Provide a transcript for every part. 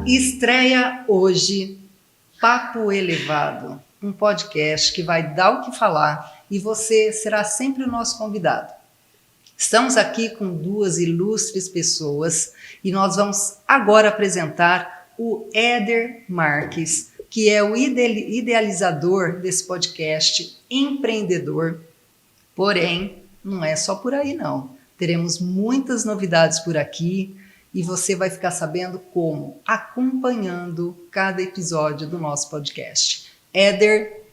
Estreia hoje Papo Elevado, um podcast que vai dar o que falar e você será sempre o nosso convidado. Estamos aqui com duas ilustres pessoas e nós vamos agora apresentar o Éder Marques, que é o idealizador desse podcast, empreendedor. Porém, não é só por aí não. Teremos muitas novidades por aqui e você vai ficar sabendo como, acompanhando cada episódio do nosso podcast. Éder,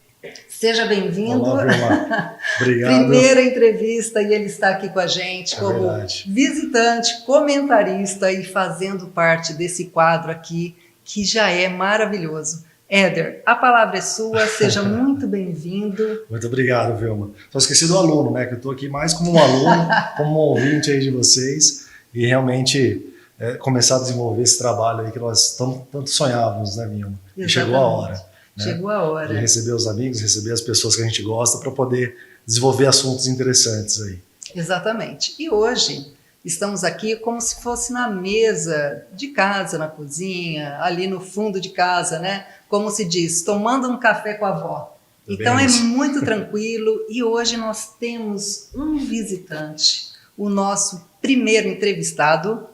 seja bem-vindo. Olá, Vilma. Obrigado. Primeira entrevista e ele está aqui com a gente como visitante, comentarista e fazendo parte desse quadro aqui que já é maravilhoso. Éder, a palavra é sua, seja muito bem-vindo. Muito obrigado, Vilma. Só esqueci do aluno, né? Que eu estou aqui mais como um aluno, como um ouvinte aí de vocês e realmente começar a desenvolver esse trabalho aí que nós tanto sonhávamos, né, Vilma? E chegou a hora. Né? Chegou a hora. De receber os amigos, receber as pessoas que a gente gosta para poder desenvolver assuntos interessantes aí. Exatamente. E hoje estamos aqui como se fosse na mesa de casa, na cozinha, ali no fundo de casa, né? Como se diz, tomando um café com a avó. Então é muito tranquilo e hoje nós temos um visitante, o nosso primeiro entrevistado.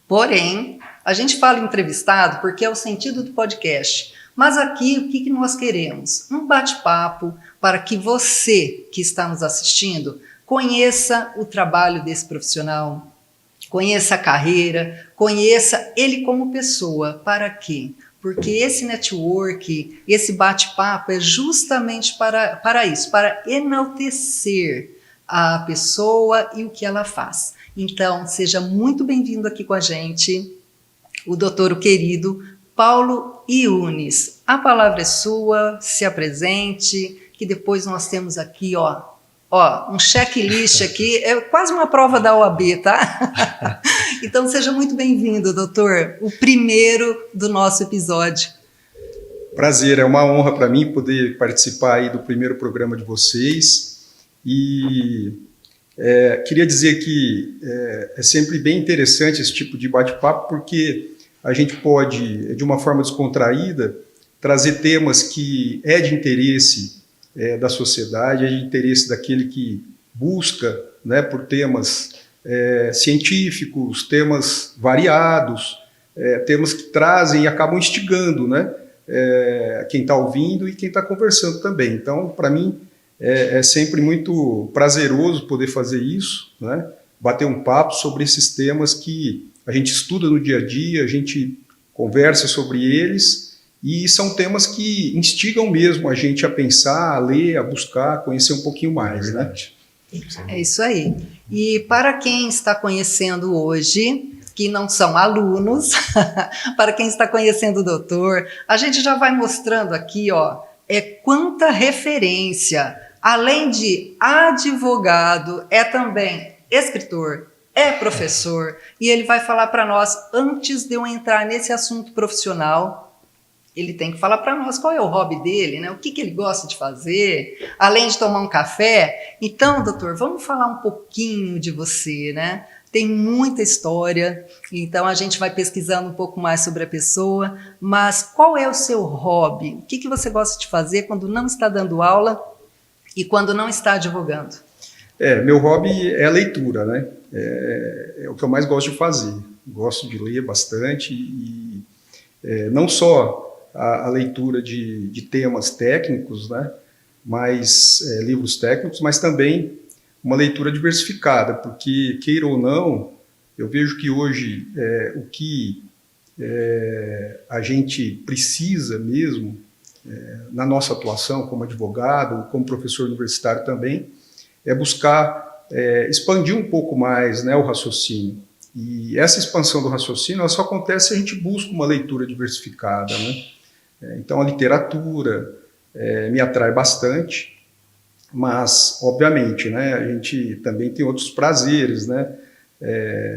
Porém, a gente fala entrevistado porque é o sentido do podcast. Mas aqui, o que nós queremos? Um bate-papo para que você que está nos assistindo conheça o trabalho desse profissional, conheça a carreira, conheça ele como pessoa. Para quê? Porque esse network, esse bate-papo é justamente para isso, para enaltecer a pessoa e o que ela faz. Então, seja muito bem-vindo aqui com a gente, o doutor, o querido Paulo Yunis. A palavra é sua, se apresente, que depois nós temos aqui, um checklist aqui, é quase uma prova da OAB, tá? Então, seja muito bem-vindo, doutor, o primeiro do nosso episódio. Prazer, é uma honra para mim poder participar aí do primeiro programa de vocês e queria dizer que é sempre bem interessante esse tipo de bate-papo porque a gente pode, de uma forma descontraída, trazer temas que é de interesse da sociedade, é de interesse daquele que busca, né, por temas científicos, temas variados, temas que trazem e acabam instigando, né, quem está ouvindo e quem está conversando também. Então, para mim, é sempre muito prazeroso poder fazer isso, né, bater um papo sobre esses temas que a gente estuda no dia a dia, a gente conversa sobre eles e são temas que instigam mesmo a gente a pensar, a ler, a buscar, a conhecer um pouquinho mais, né? É isso aí. E para quem está conhecendo hoje, que não são alunos, para quem está conhecendo o doutor, a gente já vai mostrando aqui, quanta referência, além de advogado, é também escritor, é professor, e ele vai falar para nós, antes de eu entrar nesse assunto profissional, ele tem que falar para nós qual é o hobby dele, né? O que ele gosta de fazer, além de tomar um café. Então, doutor, vamos falar um pouquinho de você, né? Tem muita história, então a gente vai pesquisando um pouco mais sobre a pessoa, mas qual é o seu hobby? O que você gosta de fazer quando não está dando aula e quando não está advogando? Meu hobby é a leitura, né? É o que eu mais gosto de fazer. Gosto de ler bastante e não só a leitura de temas técnicos, né? Mas livros técnicos, mas também uma leitura diversificada, porque, queira ou não, eu vejo que hoje o que a gente precisa mesmo na nossa atuação como advogado, como professor universitário também, é buscar expandir um pouco mais, né, o raciocínio. E essa expansão do raciocínio ela só acontece se a gente busca uma leitura diversificada, né? Então a literatura me atrai bastante, mas obviamente, né, a gente também tem outros prazeres, né?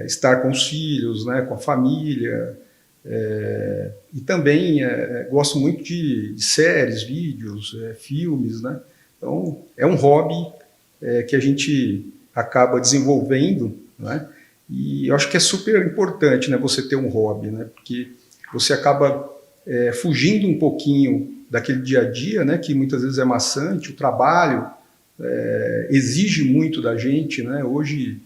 Estar com os filhos, né, com a família, e também gosto muito de séries, vídeos, filmes, né? Então é um hobby que a gente acaba desenvolvendo, né? E eu acho que é super importante, né, você ter um hobby, né? Porque você acaba fugindo um pouquinho daquele dia a dia, né, que muitas vezes é maçante, o trabalho exige muito da gente, né? Hoje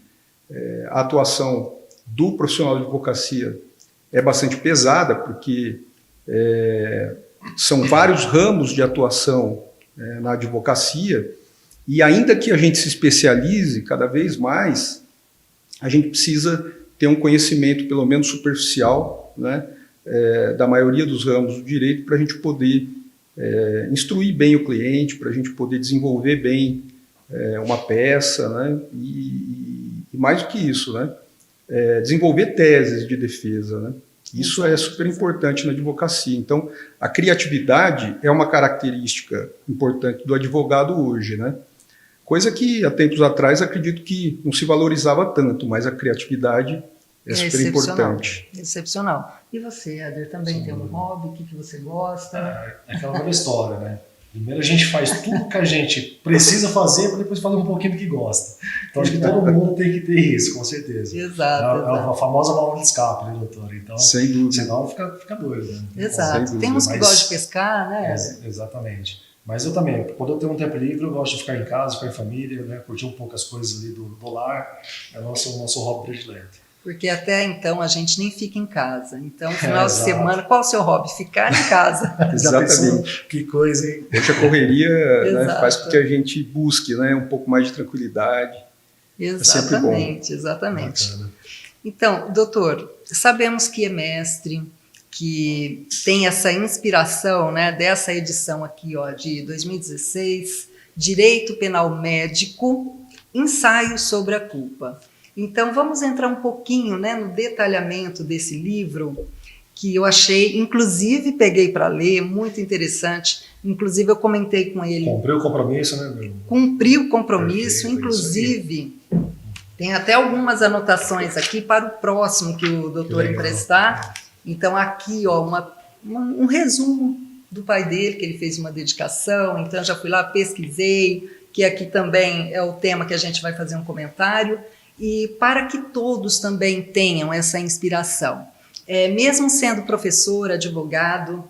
a atuação do profissional de advocacia é bastante pesada, porque são vários ramos de atuação na advocacia, e ainda que a gente se especialize cada vez mais, a gente precisa ter um conhecimento, pelo menos superficial, né, da maioria dos ramos do direito, para a gente poder instruir bem o cliente, para a gente poder desenvolver bem uma peça, né, e mais do que isso, né, desenvolver teses de defesa, né. Isso é super importante na advocacia. Então, a criatividade é uma característica importante do advogado hoje, né? Coisa que, há tempos atrás, acredito que não se valorizava tanto, mas a criatividade é super importante. Excepcional. E você, Éder, também tem um hobby? O que você gosta? É aquela velha história, né? Primeiro a gente faz tudo que a gente precisa fazer para depois fazer um pouquinho do que gosta. Então acho que todo mundo tem que ter isso, com certeza. Exato. É a famosa válvula de escape, né, doutor? Então, sem dúvida. Senão fica doido, né? Exato. Tem uns que gostam de pescar, né? Exatamente. Mas eu também, quando eu tenho um tempo livre, eu gosto de ficar em casa, ficar em família, né, curtir um pouco as coisas ali do lar. É o nosso hobby predileto. Porque até então a gente nem fica em casa. Então, no final de semana, qual é o seu hobby? Ficar em casa. Exatamente. Que coisa, hein? Hoje a correria né, faz com que a gente busque, né, um pouco mais de tranquilidade. Exatamente, exatamente. Bacana. Então, doutor, sabemos que é mestre, que tem essa inspiração, né, dessa edição aqui, ó, de 2016, Direito Penal Médico, Ensaio sobre a Culpa. Então, vamos entrar um pouquinho, né, no detalhamento desse livro, que eu achei, inclusive peguei para ler, muito interessante. Inclusive, eu comentei com ele. Cumpriu o compromisso, né, meu? Cumpri o compromisso, perfeito, inclusive, tem até algumas anotações aqui para o próximo que o doutor emprestar. Então, aqui, ó, um resumo do pai dele, que ele fez uma dedicação. Então, já fui lá, pesquisei, que aqui também é o tema que a gente vai fazer um comentário. E para que todos também tenham essa inspiração. Mesmo sendo professor, advogado,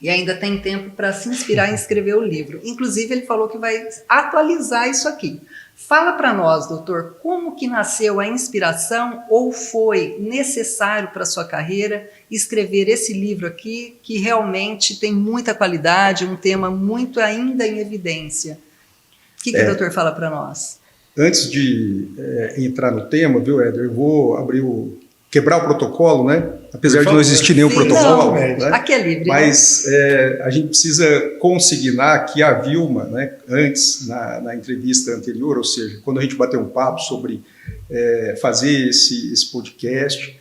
e ainda tem tempo para se inspirar em escrever o livro. Inclusive, ele falou que vai atualizar isso aqui. Fala para nós, doutor, como que nasceu a inspiração ou foi necessário para a sua carreira escrever esse livro aqui, que realmente tem muita qualidade, um tema muito ainda em evidência. O que o doutor fala para nós? Antes de entrar no tema, viu, Éder, eu vou quebrar o protocolo, né? Apesar de não existir nenhum protocolo, né? Aqui é livre. Mas a gente precisa consignar que a Vilma, né, antes, na entrevista anterior, ou seja, quando a gente bateu um papo sobre fazer esse podcast,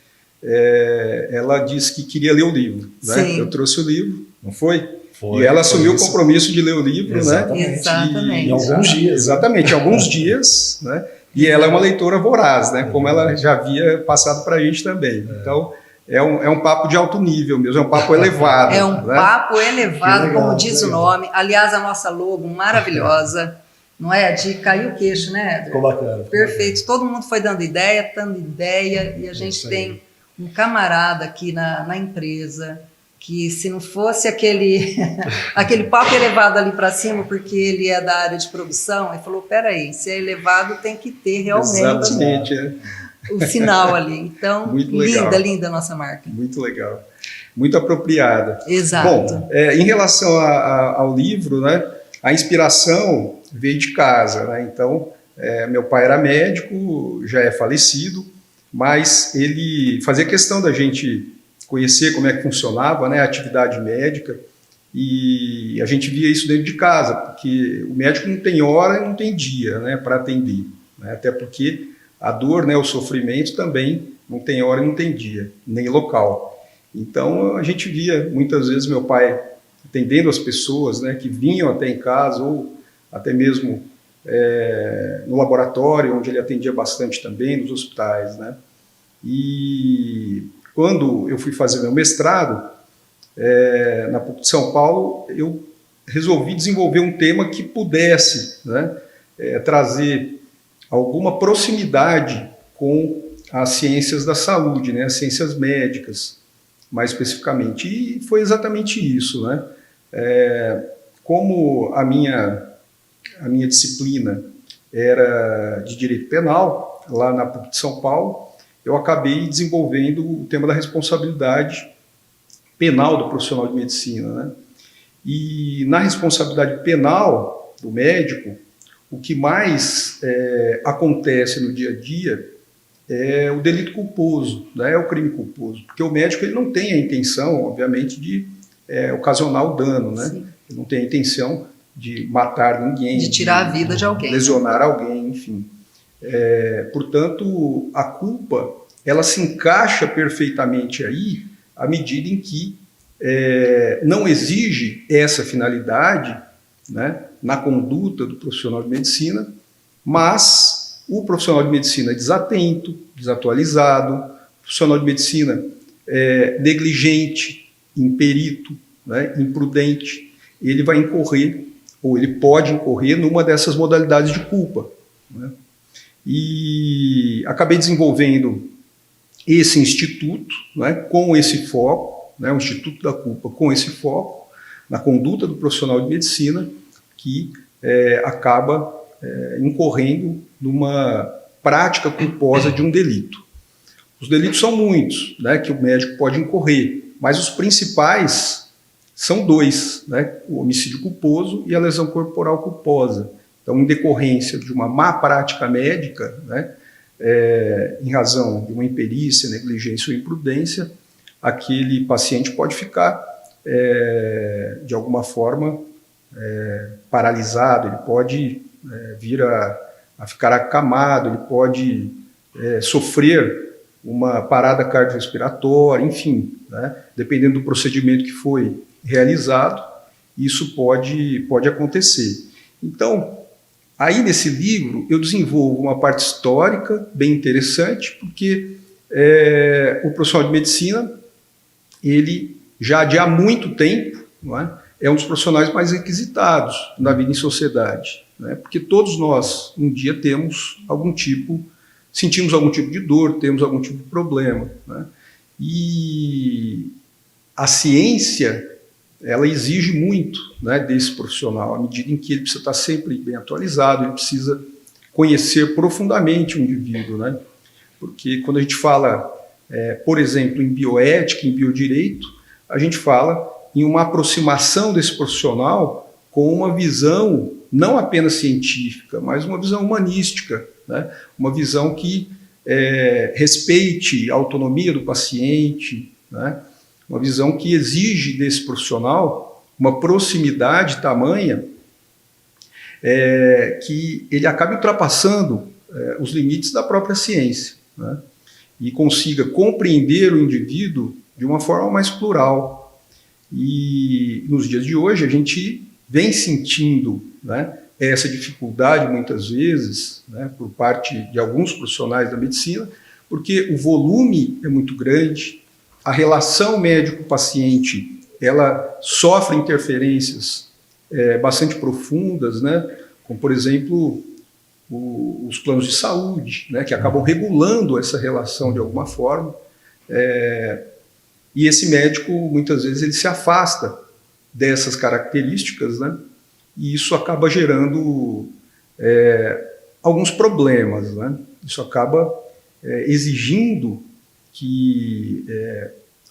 ela disse que queria ler o livro. Né? Eu trouxe o livro, não foi? E ela assumiu o compromisso de ler o livro, exatamente, né? Exatamente. Em alguns dias. Exatamente, em alguns dias, né? E ela é uma leitora voraz, né? Como ela já havia passado para a gente também. Então, é um papo de alto nível mesmo, é um papo elevado. É um papo elevado, legal, como diz o nome. Aliás, a nossa logo maravilhosa, não é? De cair o queixo, né, Éder? Ficou bacana. Perfeito. Todo mundo foi dando ideia, e a gente tem um camarada aqui na empresa que, se não fosse aquele papo elevado ali para cima, porque ele é da área de produção, ele falou, peraí, se é elevado tem que ter realmente exatamente, o sinal ali. Então, muito legal. Linda a nossa marca. Muito legal. Muito apropriada. Exato. Bom, em relação ao livro, né, a inspiração veio de casa. Né? Então, meu pai era médico, já é falecido, mas ele fazia questão da gente conhecer como é que funcionava, né, a atividade médica, e a gente via isso dentro de casa, porque o médico não tem hora e não tem dia, né, para atender, né, até porque a dor, né, o sofrimento também não tem hora e não tem dia, nem local. Então a gente via muitas vezes meu pai atendendo as pessoas, né, que vinham até em casa ou até mesmo no laboratório, onde ele atendia bastante também, nos hospitais, né. E quando eu fui fazer meu mestrado, na PUC de São Paulo, eu resolvi desenvolver um tema que pudesse, né, trazer alguma proximidade com as ciências da saúde, né, as ciências médicas. mais especificamente. E foi exatamente isso, né? Como a minha disciplina era de direito penal, lá na PUC de São Paulo, eu acabei desenvolvendo o tema da responsabilidade penal do profissional de medicina, né? E na responsabilidade penal do médico, o que mais acontece no dia a dia é o delito culposo, né? É o crime culposo, porque o médico ele não tem a intenção, obviamente, de ocasionar o dano, né? Sim. Ele não tem a intenção de matar ninguém, de tirar a vida de alguém, lesionar alguém, enfim. Portanto, a culpa ela se encaixa perfeitamente aí à medida em que não exige essa finalidade, né, na conduta do profissional de medicina, mas o profissional de medicina é desatento, desatualizado, o profissional de medicina negligente, imperito, né, imprudente, ele vai incorrer, ou ele pode incorrer numa dessas modalidades de culpa, né? E acabei desenvolvendo esse instituto, né, com esse foco, né, o Instituto da Culpa com esse foco na conduta do profissional de medicina que acaba incorrendo numa prática culposa de um delito. Os delitos são muitos, né, que o médico pode incorrer, mas os principais são dois, né, o homicídio culposo e a lesão corporal culposa. Então, em decorrência de uma má prática médica, né, em razão de uma imperícia, negligência ou imprudência, aquele paciente pode ficar, de alguma forma, paralisado, ele pode vir a ficar acamado, ele pode sofrer uma parada cardiorrespiratória, enfim, né, dependendo do procedimento que foi realizado, isso pode acontecer. Então, aí nesse livro eu desenvolvo uma parte histórica bem interessante, porque o profissional de medicina, ele já de há muito tempo, não é um dos profissionais mais requisitados na vida em sociedade, né? Porque todos nós um dia sentimos algum tipo de dor, temos algum tipo de problema, né? E a ciência, ela exige muito, né, desse profissional, à medida em que ele precisa estar sempre bem atualizado, ele precisa conhecer profundamente o indivíduo, né? Porque quando a gente fala, por exemplo, em bioética, em biodireito, a gente fala em uma aproximação desse profissional com uma visão não apenas científica, mas uma visão humanística, né? Uma visão que respeite a autonomia do paciente, né? Uma visão que exige desse profissional uma proximidade tamanha que ele acabe ultrapassando os limites da própria ciência, né? E consiga compreender o indivíduo de uma forma mais plural. E nos dias de hoje a gente vem sentindo, né, essa dificuldade muitas vezes, né, por parte de alguns profissionais da medicina, porque o volume é muito grande, a relação médico-paciente ela sofre interferências bastante profundas, né, como por exemplo os planos de saúde, né, que acabam regulando essa relação de alguma forma, e esse médico muitas vezes ele se afasta dessas características, né, e isso acaba gerando alguns problemas, né? Isso acaba exigindo que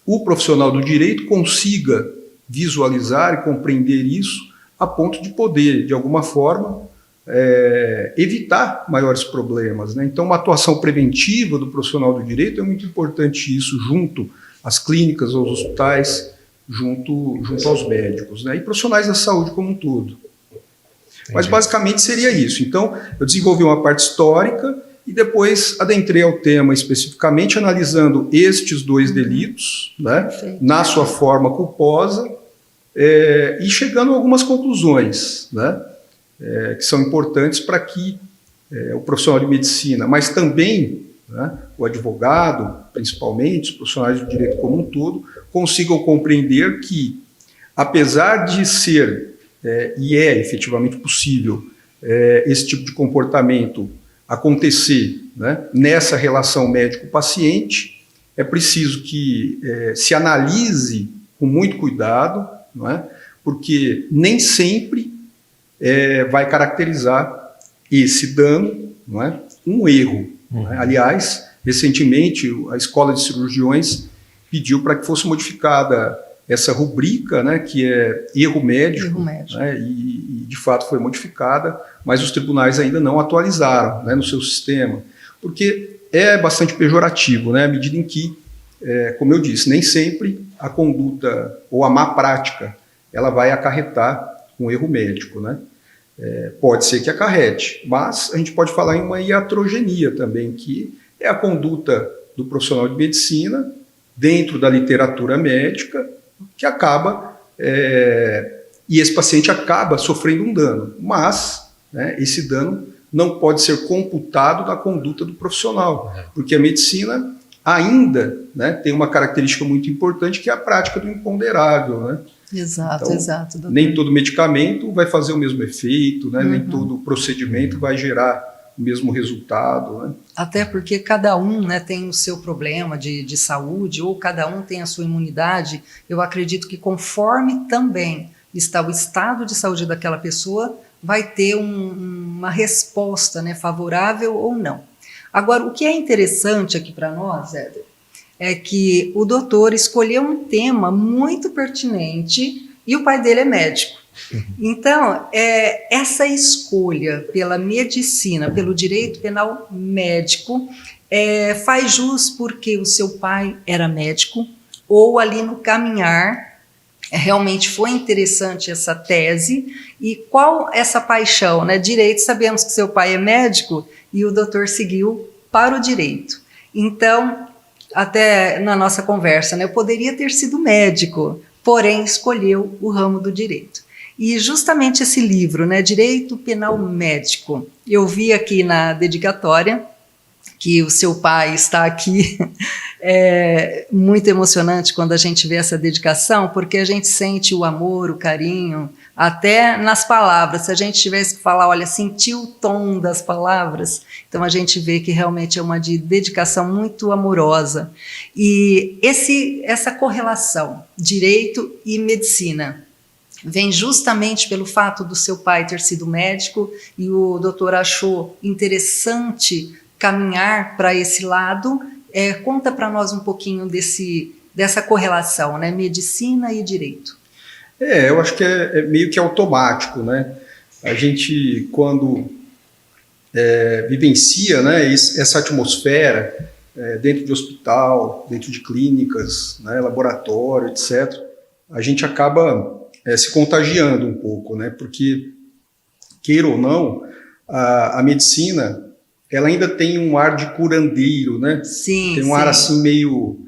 o profissional do direito consiga visualizar e compreender isso a ponto de poder, de alguma forma, evitar maiores problemas, né? Então, uma atuação preventiva do profissional do direito é muito importante isso, junto às clínicas, aos hospitais, junto aos médicos, né? E profissionais da saúde como um todo. Entendi. Mas basicamente seria isso. Então, eu desenvolvi uma parte histórica e depois adentrei ao tema especificamente, analisando estes dois delitos, né, na sua forma culposa, e chegando a algumas conclusões, né, que são importantes para que o profissional de medicina, mas também, né, o advogado, principalmente, os profissionais do direito como um todo, consigam compreender que, apesar de ser, e é efetivamente possível, esse tipo de comportamento acontecer, né, nessa relação médico-paciente, é preciso que se analise com muito cuidado, não é? Porque nem sempre vai caracterizar esse dano, não é? Um erro. Não é? Aliás, recentemente, a Escola de Cirurgiões pediu para que fosse modificada essa rubrica, né, que é erro médico, né, e de fato foi modificada, mas os tribunais ainda não atualizaram, né, no seu sistema, porque é bastante pejorativo, né, à medida em que, como eu disse, nem sempre a conduta ou a má prática ela vai acarretar um erro médico, né? Pode ser que acarrete, mas a gente pode falar em uma iatrogenia também, que é a conduta do profissional de medicina dentro da literatura médica, que acaba, e esse paciente acaba sofrendo um dano, mas, né, esse dano não pode ser computado na conduta do profissional, porque a medicina ainda, né, tem uma característica muito importante, que é a prática do imponderável, né? Exato, então, exato. Doutor. Nem todo medicamento vai fazer o mesmo efeito, né? Nem todo procedimento vai gerar o mesmo resultado, né? Até porque cada um, né, tem o seu problema de saúde, ou cada um tem a sua imunidade. Eu acredito que conforme também está o estado de saúde daquela pessoa, vai ter uma resposta, né, favorável ou não. Agora, o que é interessante aqui para nós, Éder, é que o doutor escolheu um tema muito pertinente e o pai dele é médico. Então, essa escolha pela medicina, pelo direito penal médico, faz jus porque o seu pai era médico, ou ali no caminhar, realmente foi interessante essa tese. E qual essa paixão, né? Direito, sabemos que seu pai é médico e o doutor seguiu para o direito. Então, até na nossa conversa, né, eu poderia ter sido médico, porém escolheu o ramo do direito. E justamente esse livro, né, Direito Penal Médico, eu vi aqui na dedicatória que o seu pai está aqui. É muito emocionante quando a gente vê essa dedicação, porque a gente sente o amor, o carinho, até nas palavras. Se a gente tivesse que falar, olha, sentir o tom das palavras, então a gente vê que realmente é uma dedicação muito amorosa. E essa correlação, direito e medicina, vem justamente pelo fato do seu pai ter sido médico e o doutor achou interessante caminhar para esse lado. Conta para nós um pouquinho dessa correlação, né? Medicina e direito. Eu acho que é meio que automático, né? A gente, quando vivencia, né, essa atmosfera dentro de hospital, dentro de clínicas, né, laboratório, etc., a gente acaba se contagiando um pouco, né? Porque, queira ou não, a medicina ela ainda tem um ar de curandeiro, né? Sim, tem um ar assim meio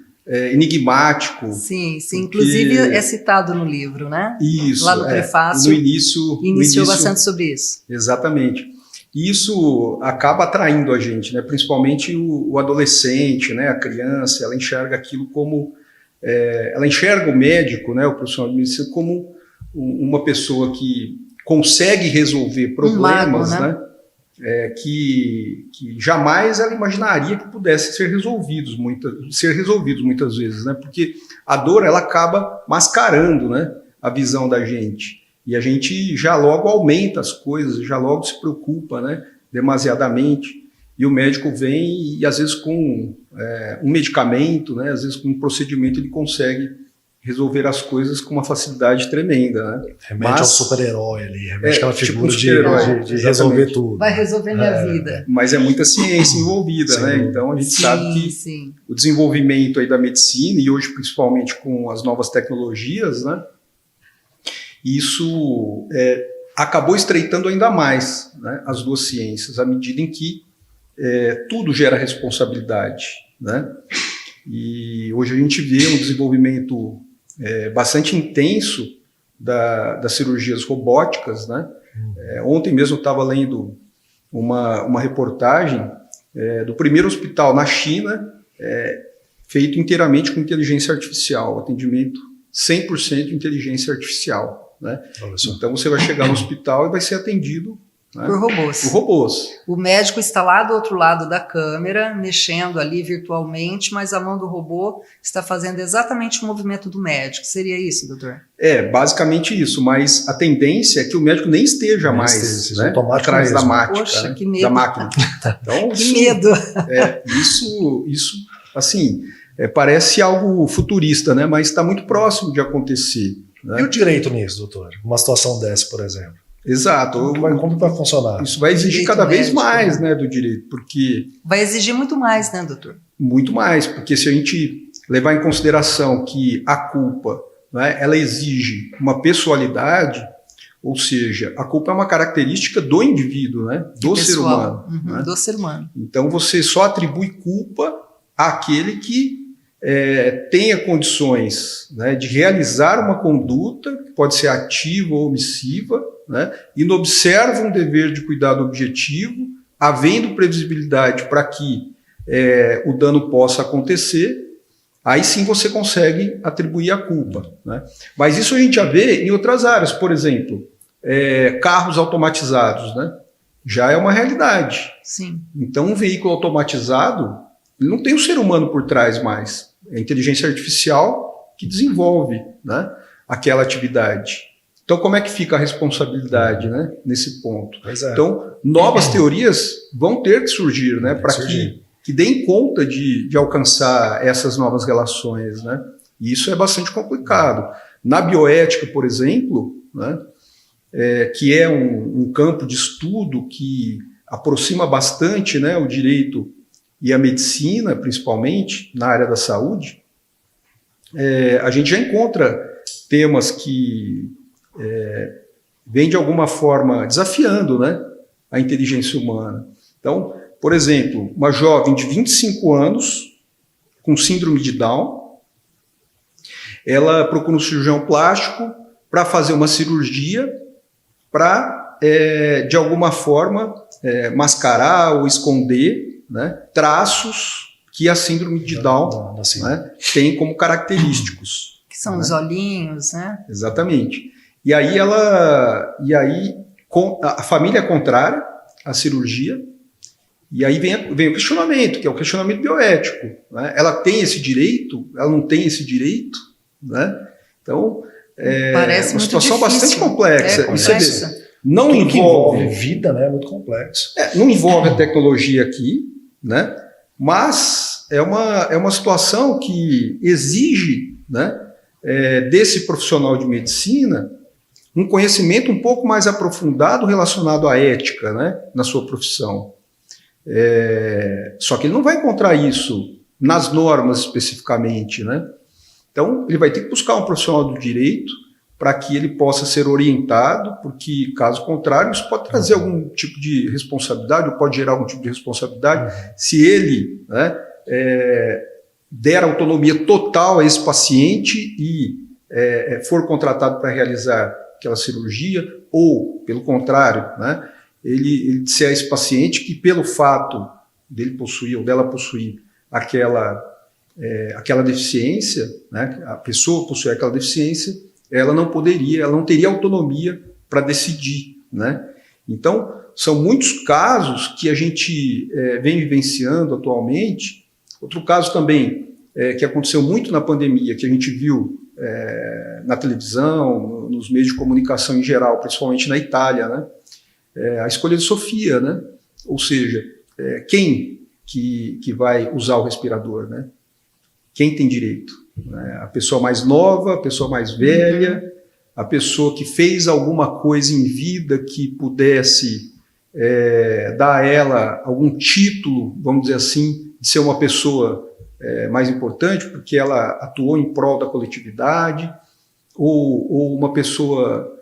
enigmático. Sim, sim. Inclusive é citado no livro, né? Isso. Lá no prefácio. No início. Iniciou bastante sobre isso. Exatamente. Isso acaba atraindo a gente, né? Principalmente o adolescente, né? A criança, ela enxerga aquilo como... ela enxerga o médico, né? O profissional de medicina, como uma pessoa que consegue resolver problemas, mago, né? Que jamais ela imaginaria que pudessem ser resolvidos muitas vezes, né? Porque a dor ela acaba mascarando, né, a visão da gente, e a gente já logo aumenta as coisas, já logo se preocupa, né, demasiadamente, e o médico vem e às vezes com um medicamento, né, às vezes com um procedimento ele consegue resolver as coisas com uma facilidade tremenda, né? Remete ao super-herói ali, remete aquela figura tipo de resolver tudo. Vai resolver minha vida. Mas é muita ciência envolvida, né? Então a gente sabe que o desenvolvimento aí da medicina, e hoje principalmente com as novas tecnologias, né? Isso acabou estreitando ainda mais, né, as duas ciências, à medida em que tudo gera responsabilidade, né? E hoje a gente vê um desenvolvimento bastante intenso das cirurgias robóticas, né? Ontem mesmo eu estava lendo uma reportagem do primeiro hospital na China feito inteiramente com inteligência artificial, atendimento 100% inteligência artificial, né? Então você vai chegar no hospital e vai ser atendido né? Por robôs. Por robôs. O médico está lá do outro lado da câmera, mexendo ali virtualmente, mas a mão do robô está fazendo exatamente o movimento do médico. Seria isso, doutor? Basicamente isso, mas a tendência é que o médico nem esteja mais né, atrás da máquina. Poxa, né, que medo. Da máquina. Então, Que medo. Isso assim, parece algo futurista, né, mas está muito próximo de acontecer. Né? E o direito nisso, doutor? Uma situação dessa, por exemplo? Exato. Como vai funcionar? Isso vai exigir direito cada vez médico, mais, né, do direito, porque... Vai exigir muito mais, né, doutor? Muito mais, porque se a gente levar em consideração que a culpa, né, ela exige uma pessoalidade, ou seja, a culpa é uma característica do indivíduo, né, do ser humano. Né? Do ser humano. Então você só atribui culpa àquele que tenha condições, né, de realizar uma conduta, que pode ser ativa ou omissiva, né, inobserva um dever de cuidado objetivo, havendo previsibilidade para que o dano possa acontecer, aí sim você consegue atribuir a culpa. Né? Mas isso a gente já vê em outras áreas, por exemplo, carros automatizados, né? Já é uma realidade. Sim. Então um veículo automatizado, ele não tem um ser humano por trás mais, é a inteligência artificial que desenvolve, né, aquela atividade. Então, como é que fica a responsabilidade, né, nesse ponto? Então, novas teorias vão ter que surgir, né, para que deem conta de alcançar essas novas relações. Né? E isso é bastante complicado. Na bioética, por exemplo, né, que é um campo de estudo que aproxima bastante, né, o direito e a medicina, principalmente, na área da saúde, a gente já encontra temas que vêm, de alguma forma, desafiando, né, a inteligência humana. Então, por exemplo, uma jovem de 25 anos, com síndrome de Down, ela procura um cirurgião plástico para fazer uma cirurgia para, de alguma forma, mascarar ou esconder, né, traços que a síndrome de Down né, tem como característicos. Que são os olhinhos, né? Exatamente. E aí a família é contrária à cirurgia, e aí vem o questionamento, que é o questionamento bioético. Né? Ela tem esse direito? Ela não tem esse direito? Né? Então, parece uma situação difícil. Bastante complexa. Complexa. Não envolve vida, né? É muito complexo. Não envolve a tecnologia aqui, né? Mas é uma situação que exige, né, desse profissional de medicina um conhecimento um pouco mais aprofundado relacionado à ética, né, na sua profissão. Só que ele não vai encontrar isso nas normas especificamente, né? Então, ele vai ter que buscar um profissional do direito para que ele possa ser orientado, porque, caso contrário, isso pode trazer algum tipo de responsabilidade, ou pode gerar algum tipo de responsabilidade, se ele, né, der autonomia total a esse paciente e for contratado para realizar aquela cirurgia, ou, pelo contrário, né, ele disser a esse paciente que, pelo fato dele possuir ou dela possuir aquela deficiência, né, a pessoa possuir aquela deficiência, ela não teria autonomia para decidir, né? Então, são muitos casos que a gente vem vivenciando atualmente. Outro caso também que aconteceu muito na pandemia, que a gente viu na televisão, nos meios de comunicação em geral, principalmente na Itália, né? A escolha de Sofia, né? Ou seja, quem que vai usar o respirador, né? Quem tem direito? A pessoa mais nova, a pessoa mais velha, a pessoa que fez alguma coisa em vida que pudesse dar a ela algum título, vamos dizer assim, de ser uma pessoa mais importante, porque ela atuou em prol da coletividade, ou uma pessoa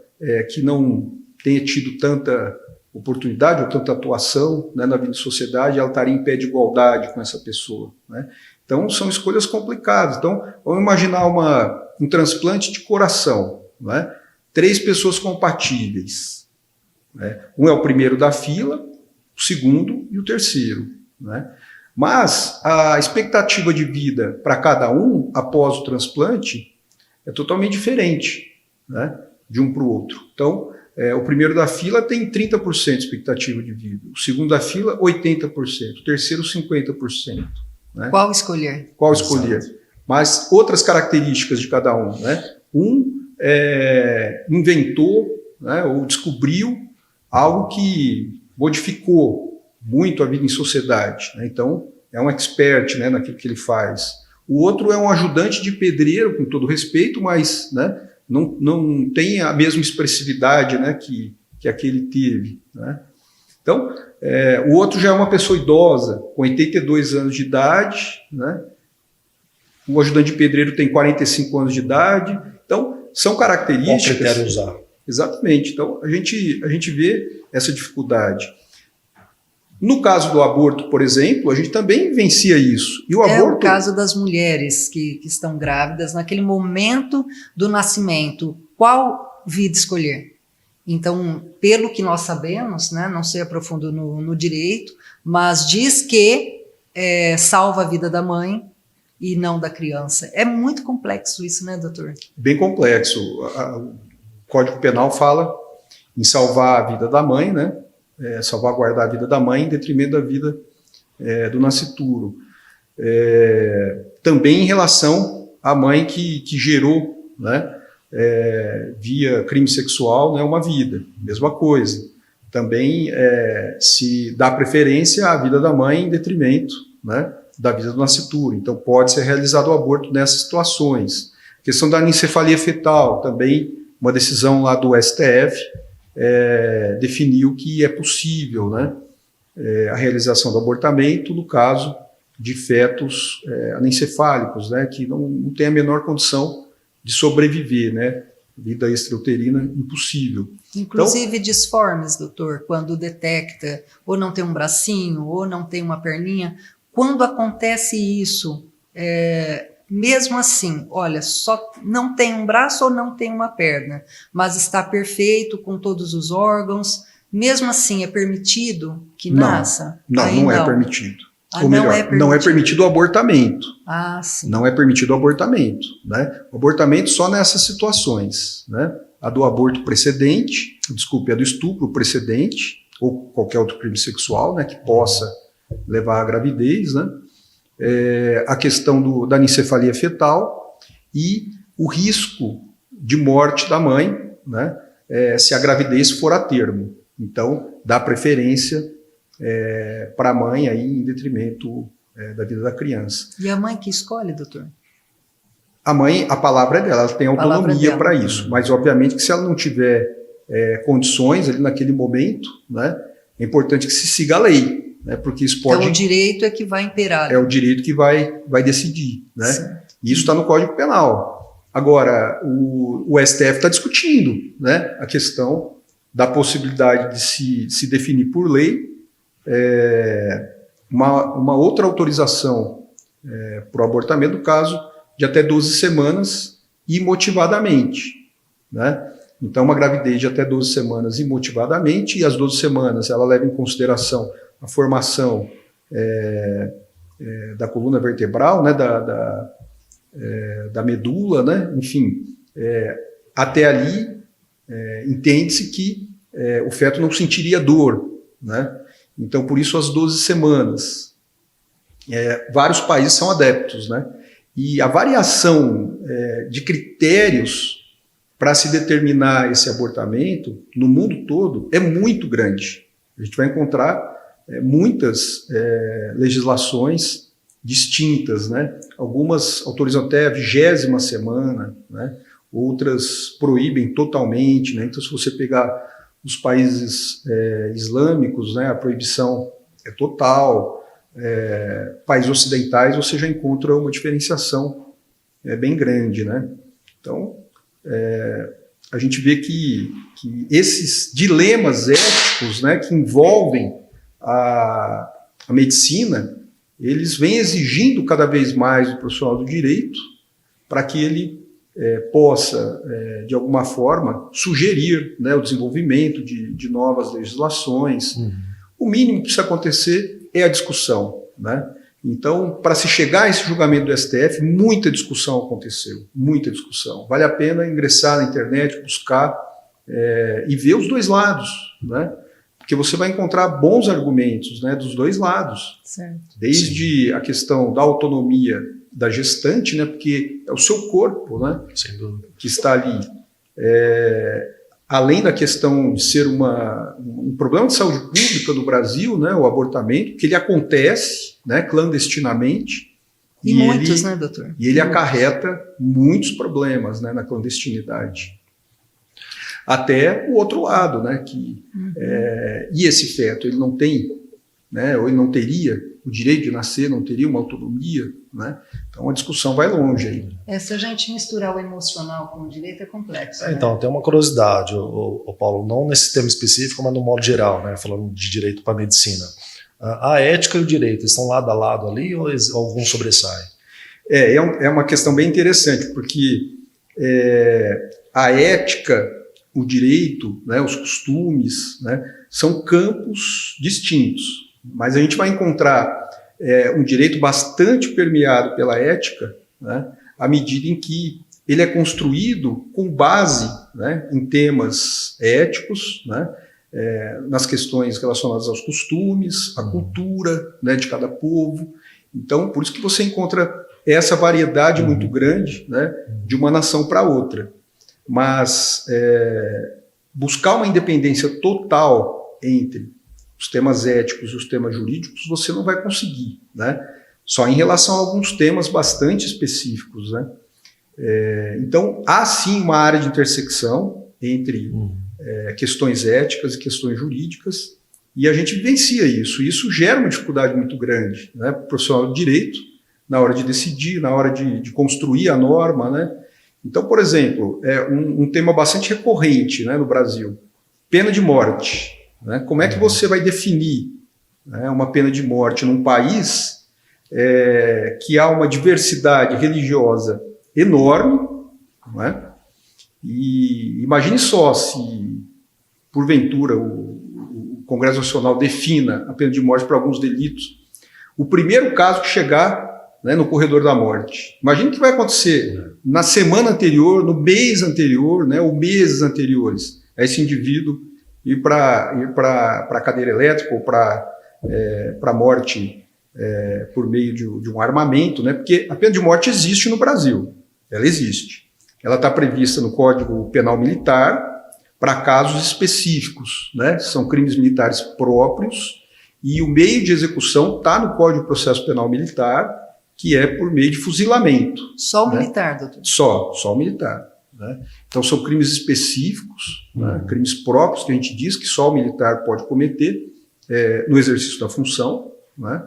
que não tenha tido tanta oportunidade ou tanta atuação, né, na vida de sociedade, ela estaria em pé de igualdade com essa pessoa, né? Então, são escolhas complicadas. Então, vamos imaginar um transplante de coração, né? 3 pessoas compatíveis. Né? Um é o primeiro da fila, o segundo e o terceiro. Né? Mas a expectativa de vida para cada um, após o transplante, é totalmente diferente, né, de um para o outro. Então, o primeiro da fila tem 30% de expectativa de vida, o segundo da fila 80%, o terceiro 50%. Né? Qual escolher? Qual escolher? Exato. Mas outras características de cada um. Né? Inventou, né, ou descobriu algo que modificou muito a vida em sociedade. Né? Então, é um expert, né, naquilo que ele faz. O outro é um ajudante de pedreiro, com todo respeito, mas, né, não tem a mesma expressividade, né, que aquele teve. Né? Então, o outro já é uma pessoa idosa, com 82 anos de idade, né? O ajudante de pedreiro tem 45 anos de idade. Então, são características... Qual critério usar? Exatamente. Então, a gente vê essa dificuldade. No caso do aborto, por exemplo, a gente também vencia isso. E o aborto... o caso das mulheres que estão grávidas, naquele momento do nascimento, qual vida escolher? Então, pelo que nós sabemos, né, não sei aprofundo no direito, mas diz que salva a vida da mãe e não da criança. É muito complexo isso, né, doutor? Bem complexo. O Código Penal fala em salvar a vida da mãe, né? Salvaguardar a vida da mãe em detrimento da vida do nascituro. Também em relação à mãe que gerou, né, via crime sexual, né, uma vida, mesma coisa. Também se dá preferência à vida da mãe em detrimento, né, da vida do nascituro. Então pode ser realizado o aborto nessas situações. A questão da anencefalia fetal, também uma decisão lá do STF, definiu que é possível, né, a realização do abortamento no caso de fetos anencefálicos, né, que não tem a menor condição de sobreviver, né, vida extrauterina impossível. Inclusive então, disformes, doutor, quando detecta ou não tem um bracinho ou não tem uma perninha, quando acontece isso, mesmo assim, olha, só não tem um braço ou não tem uma perna, mas está perfeito com todos os órgãos, mesmo assim é permitido que nasça? Não é permitido. Ou melhor, não é permitido o abortamento. Sim. Não é permitido o abortamento. Né? O abortamento só nessas situações. Né? A do aborto precedente, a do estupro precedente, ou qualquer outro crime sexual, né, que possa levar à gravidez, né? A questão da anencefalia fetal e o risco de morte da mãe, né, se a gravidez for a termo. Então, dá preferência para a mãe aí, em detrimento da vida da criança. E a mãe que escolhe, doutor? A mãe, a palavra é dela, ela tem autonomia para isso, mas obviamente que se ela não tiver condições ali naquele momento, né, é importante que se siga a lei. Né, porque isso pode... Então o direito é que vai imperar. É o direito que vai decidir. Né? E isso está no Código Penal. Agora, o STF está discutindo, né, a questão da possibilidade de se definir por lei uma outra autorização para o abortamento, no caso de até 12 semanas imotivadamente. Né? Então, uma gravidez de até 12 semanas imotivadamente, e as 12 semanas ela leva em consideração a formação da coluna vertebral, né, da medula, né, enfim, até ali entende-se que o feto não sentiria dor, né, então por isso as 12 semanas. Vários países são adeptos, né, e a variação de critérios para se determinar esse abortamento no mundo todo é muito grande. A gente vai encontrar muitas legislações distintas, né? Algumas autorizam até a 20ª semana, né? Outras proíbem totalmente, né? Então, se você pegar os países islâmicos, né, a proibição é total. Países ocidentais você já encontra uma diferenciação bem grande, né? Então, a gente vê que esses dilemas éticos, né, que envolvem a medicina, eles vêm exigindo cada vez mais do profissional do direito para que ele possa, de alguma forma, sugerir, né, o desenvolvimento de novas legislações. O mínimo que precisa acontecer é a discussão. Né? Então, para se chegar a esse julgamento do STF, muita discussão aconteceu, muita discussão. Vale a pena ingressar na internet, buscar e ver os dois lados, né? Porque você vai encontrar bons argumentos, né, dos dois lados. Certo. Desde a questão da autonomia da gestante, né, porque é o seu corpo, né, Sem dúvida. que está ali. Além da questão de ser um problema de saúde pública no Brasil, né, o abortamento, que ele acontece, né, clandestinamente. E muitos, né, doutor? E ele acarreta muitos problemas, né, na clandestinidade. Até o outro lado, né, e esse feto, ele não tem, né, ou ele não teria o direito de nascer, não teria uma autonomia, né? Então a discussão vai longe aí. Se a gente misturar o emocional com o direito é complexo. Né? Então, tem uma curiosidade, Paulo, não nesse tema específico, mas no modo geral, né, falando de direito para a medicina. A ética e o direito estão lado a lado ali ou algum sobressai? É uma questão bem interessante, porque a ética, o direito, né, os costumes, né, são campos distintos, mas a gente vai encontrar um direito bastante permeado pela ética, né, à medida em que ele é construído com base, né, em temas éticos, né, nas questões relacionadas aos costumes, à cultura, né, de cada povo. Então, por isso que você encontra essa variedade muito grande, né, de uma nação para outra. Mas buscar uma independência total entre os temas éticos e os temas jurídicos, você não vai conseguir, né? Só em relação a alguns temas bastante específicos, né? Então, há sim uma área de intersecção entre questões éticas e questões jurídicas, e a gente vivencia isso. Isso gera uma dificuldade muito grande, né, para o profissional de direito, na hora de decidir, na hora de construir a norma, né? Então, por exemplo, um tema bastante recorrente, né, no Brasil, pena de morte. Né? Como é que você vai definir, né, uma pena de morte num país que há uma diversidade religiosa enorme, não é? E imagine só se, porventura, o Congresso Nacional defina a pena de morte para alguns delitos, o primeiro caso que chegar, né, no corredor da morte. Imagina o que vai acontecer na semana anterior, no mês anterior, né, ou meses anteriores, a esse indivíduo ir para a cadeira elétrica ou para a morte por meio de um armamento, né, porque a pena de morte existe no Brasil, ela existe. Ela está prevista no Código Penal Militar para casos específicos, né, são crimes militares próprios, e o meio de execução está no Código de Processo Penal Militar, que é por meio de fuzilamento. Só o né? militar, doutor? Só o militar. Né? Então são crimes específicos, né? Crimes próprios que a gente diz que só o militar pode cometer no exercício da função, né?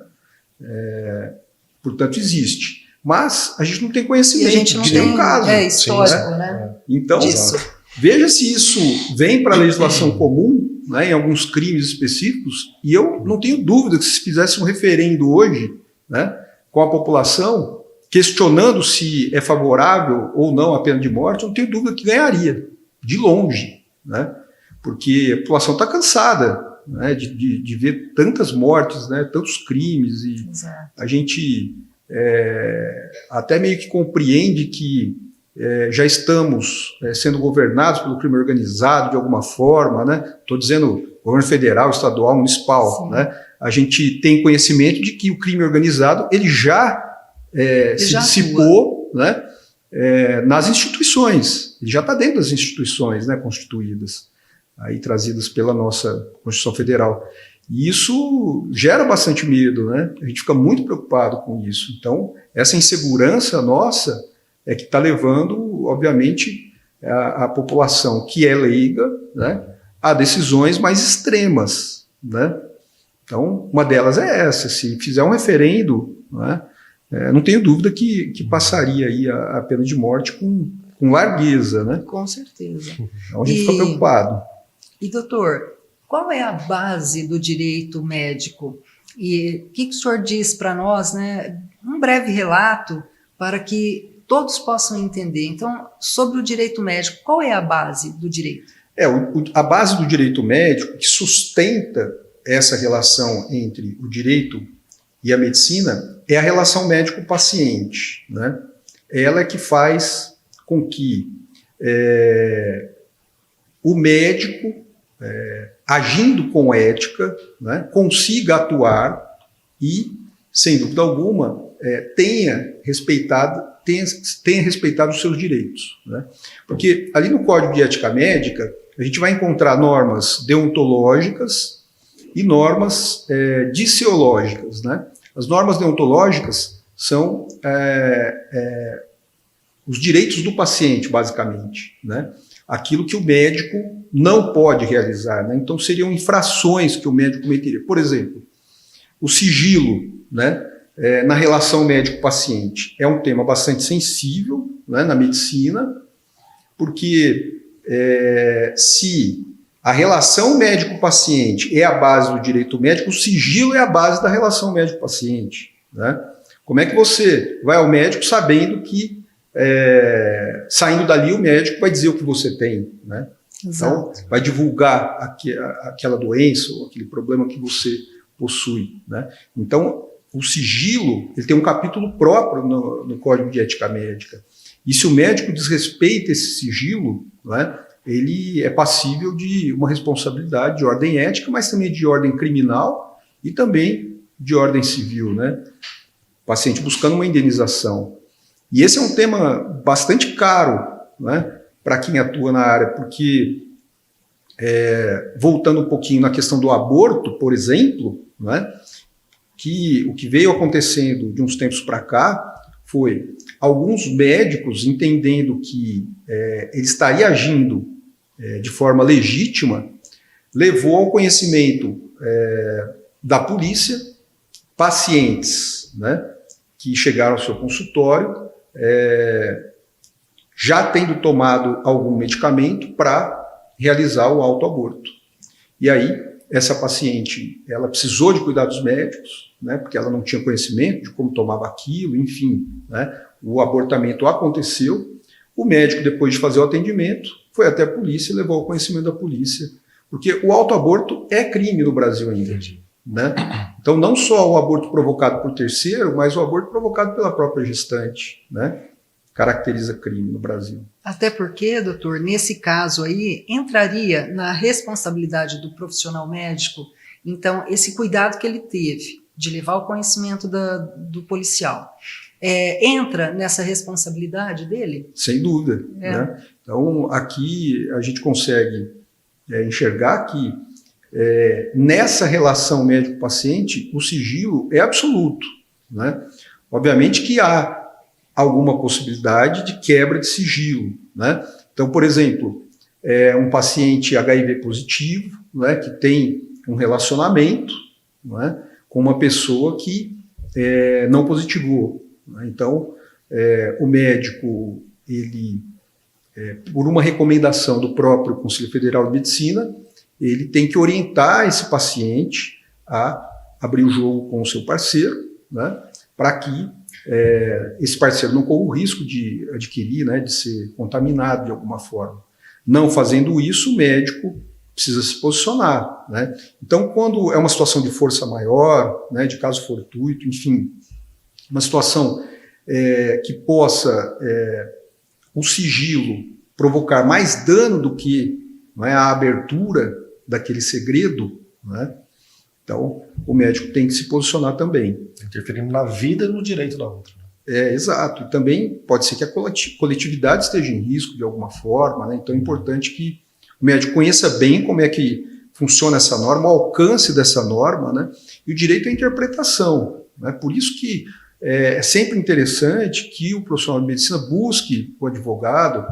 Portanto existe. Mas a gente não tem conhecimento e a gente não de tem nenhum caso. histórico, né? Então, disso. Veja se isso vem para a legislação comum, né, em alguns crimes específicos, e eu não tenho dúvida que se fizesse um referendo hoje, né, com a população, questionando se é favorável ou não a pena de morte, eu não tenho dúvida que ganharia, de longe, né? Porque a população está cansada, né, de ver tantas mortes, né, tantos crimes, e Exato. a gente até meio que compreende que já estamos sendo governados pelo crime organizado de alguma forma, né? Estou dizendo governo federal, estadual, municipal, né? A gente tem conhecimento de que o crime organizado ele já se dissipou, né? Nas instituições, ele já está dentro das instituições, né, constituídas, aí trazidas pela nossa Constituição Federal. E isso gera bastante medo, né? A gente fica muito preocupado com isso. Então, essa insegurança nossa é que está levando, obviamente, a população que é leiga, né, a decisões mais extremas, né? Então, uma delas é essa. Se fizer um referendo, né, não tenho dúvida que passaria aí a pena de morte com largueza, né? Com certeza. Então, a gente fica preocupado. E, doutor, qual é a base do direito médico? E o que o senhor diz para nós, né? Um breve relato para que todos possam entender. Então, sobre o direito médico, qual é a base do direito? A base do direito médico que sustenta essa relação entre o direito e a medicina é a relação médico-paciente, né? Ela é que faz com que o médico, agindo com ética, né, consiga atuar e, sem dúvida alguma, tenha respeitado os seus direitos. Né? Porque ali no Código de Ética Médica, a gente vai encontrar normas deontológicas e normas disseológicas. Né? As normas deontológicas são os direitos do paciente, basicamente, né? Aquilo que o médico não pode realizar. Né? Então, seriam infrações que o médico cometeria. Por exemplo, o sigilo, né, na relação médico-paciente é um tema bastante sensível, né, na medicina, porque se a relação médico-paciente é a base do direito médico, o sigilo é a base da relação médico-paciente. Né? Como é que você vai ao médico sabendo que, saindo dali, o médico vai dizer o que você tem, né? Então, vai divulgar aquela doença ou aquele problema que você possui, né? Então, o sigilo, ele tem um capítulo próprio no Código de Ética Médica. E se o médico desrespeita esse sigilo, né, ele é passível de uma responsabilidade de ordem ética, mas também de ordem criminal e também de ordem civil, né? O paciente buscando uma indenização. E esse é um tema bastante caro, né, para quem atua na área, porque, voltando um pouquinho na questão do aborto, por exemplo, né, que o que veio acontecendo de uns tempos para cá foi alguns médicos entendendo que ele estaria agindo de forma legítima, levou ao conhecimento da polícia pacientes, né, que chegaram ao seu consultório já tendo tomado algum medicamento para realizar o autoaborto. E aí, essa paciente, ela precisou de cuidados médicos, né, porque ela não tinha conhecimento de como tomava aquilo, enfim, né, o abortamento aconteceu, o médico, depois de fazer o atendimento, foi até a polícia e levou ao conhecimento da polícia, porque o autoaborto é crime no Brasil ainda. Né? Então, não só o aborto provocado por terceiro, mas o aborto provocado pela própria gestante, né, caracteriza crime no Brasil. Até porque, doutor, nesse caso aí, entraria na responsabilidade do profissional médico, então, esse cuidado que ele teve de levar ao conhecimento do policial, entra nessa responsabilidade dele? Sem dúvida. Né? Então, aqui a gente consegue enxergar que nessa relação médico-paciente, o sigilo é absoluto. Né? Obviamente que há alguma possibilidade de quebra de sigilo. Né? Então, por exemplo, um paciente HIV positivo, né, que tem um relacionamento, né, com uma pessoa que não positivou. Né? Então, o médico, ele, por uma recomendação do próprio Conselho Federal de Medicina, ele tem que orientar esse paciente a abrir o jogo com o seu parceiro, né, para que esse parceiro não corra o risco de adquirir, né, de ser contaminado de alguma forma. Não fazendo isso, o médico precisa se posicionar. Né? Então, quando é uma situação de força maior, né, de caso fortuito, enfim, uma situação que possa o sigilo provocar mais dano do que, não é, a abertura daquele segredo, né? Então, o médico tem que se posicionar também. Interferindo na vida e no direito da outra. Exato. E também pode ser que a coletividade esteja em risco de alguma forma, né? Então é importante que o médico conheça bem como é que funciona essa norma, o alcance dessa norma, né? E o direito à interpretação. Né? Por isso que é sempre interessante que o profissional de medicina busque o advogado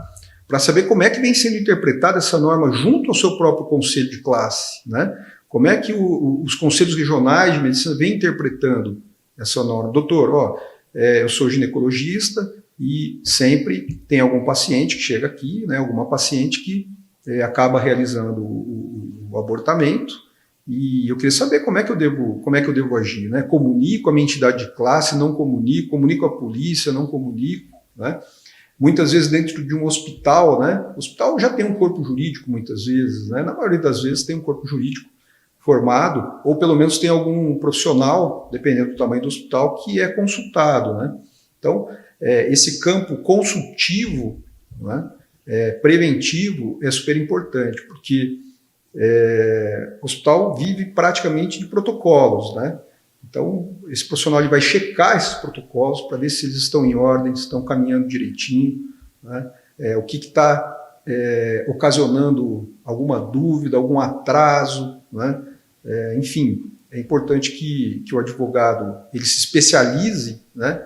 para saber como é que vem sendo interpretada essa norma junto ao seu próprio conselho de classe, né? Como é que os conselhos regionais de medicina vêm interpretando essa norma? Doutor, eu sou ginecologista e sempre tem algum paciente que chega aqui, né, alguma paciente que acaba realizando o abortamento, e eu queria saber como é que eu devo agir, né? Comunico a minha entidade de classe, não comunico a polícia, não comunico, né? Muitas vezes dentro de um hospital, né? O hospital já tem um corpo jurídico muitas vezes, né? Na maioria das vezes tem um corpo jurídico formado, ou pelo menos tem algum profissional, dependendo do tamanho do hospital, que é consultado, né? Então, esse campo consultivo, né, preventivo é super importante, porque o hospital vive praticamente de protocolos, né? Então, esse profissional ele vai checar esses protocolos para ver se eles estão em ordem, se estão caminhando direitinho, né? O que está ocasionando alguma dúvida, algum atraso, né? Enfim, é importante que o advogado ele se especialize, né,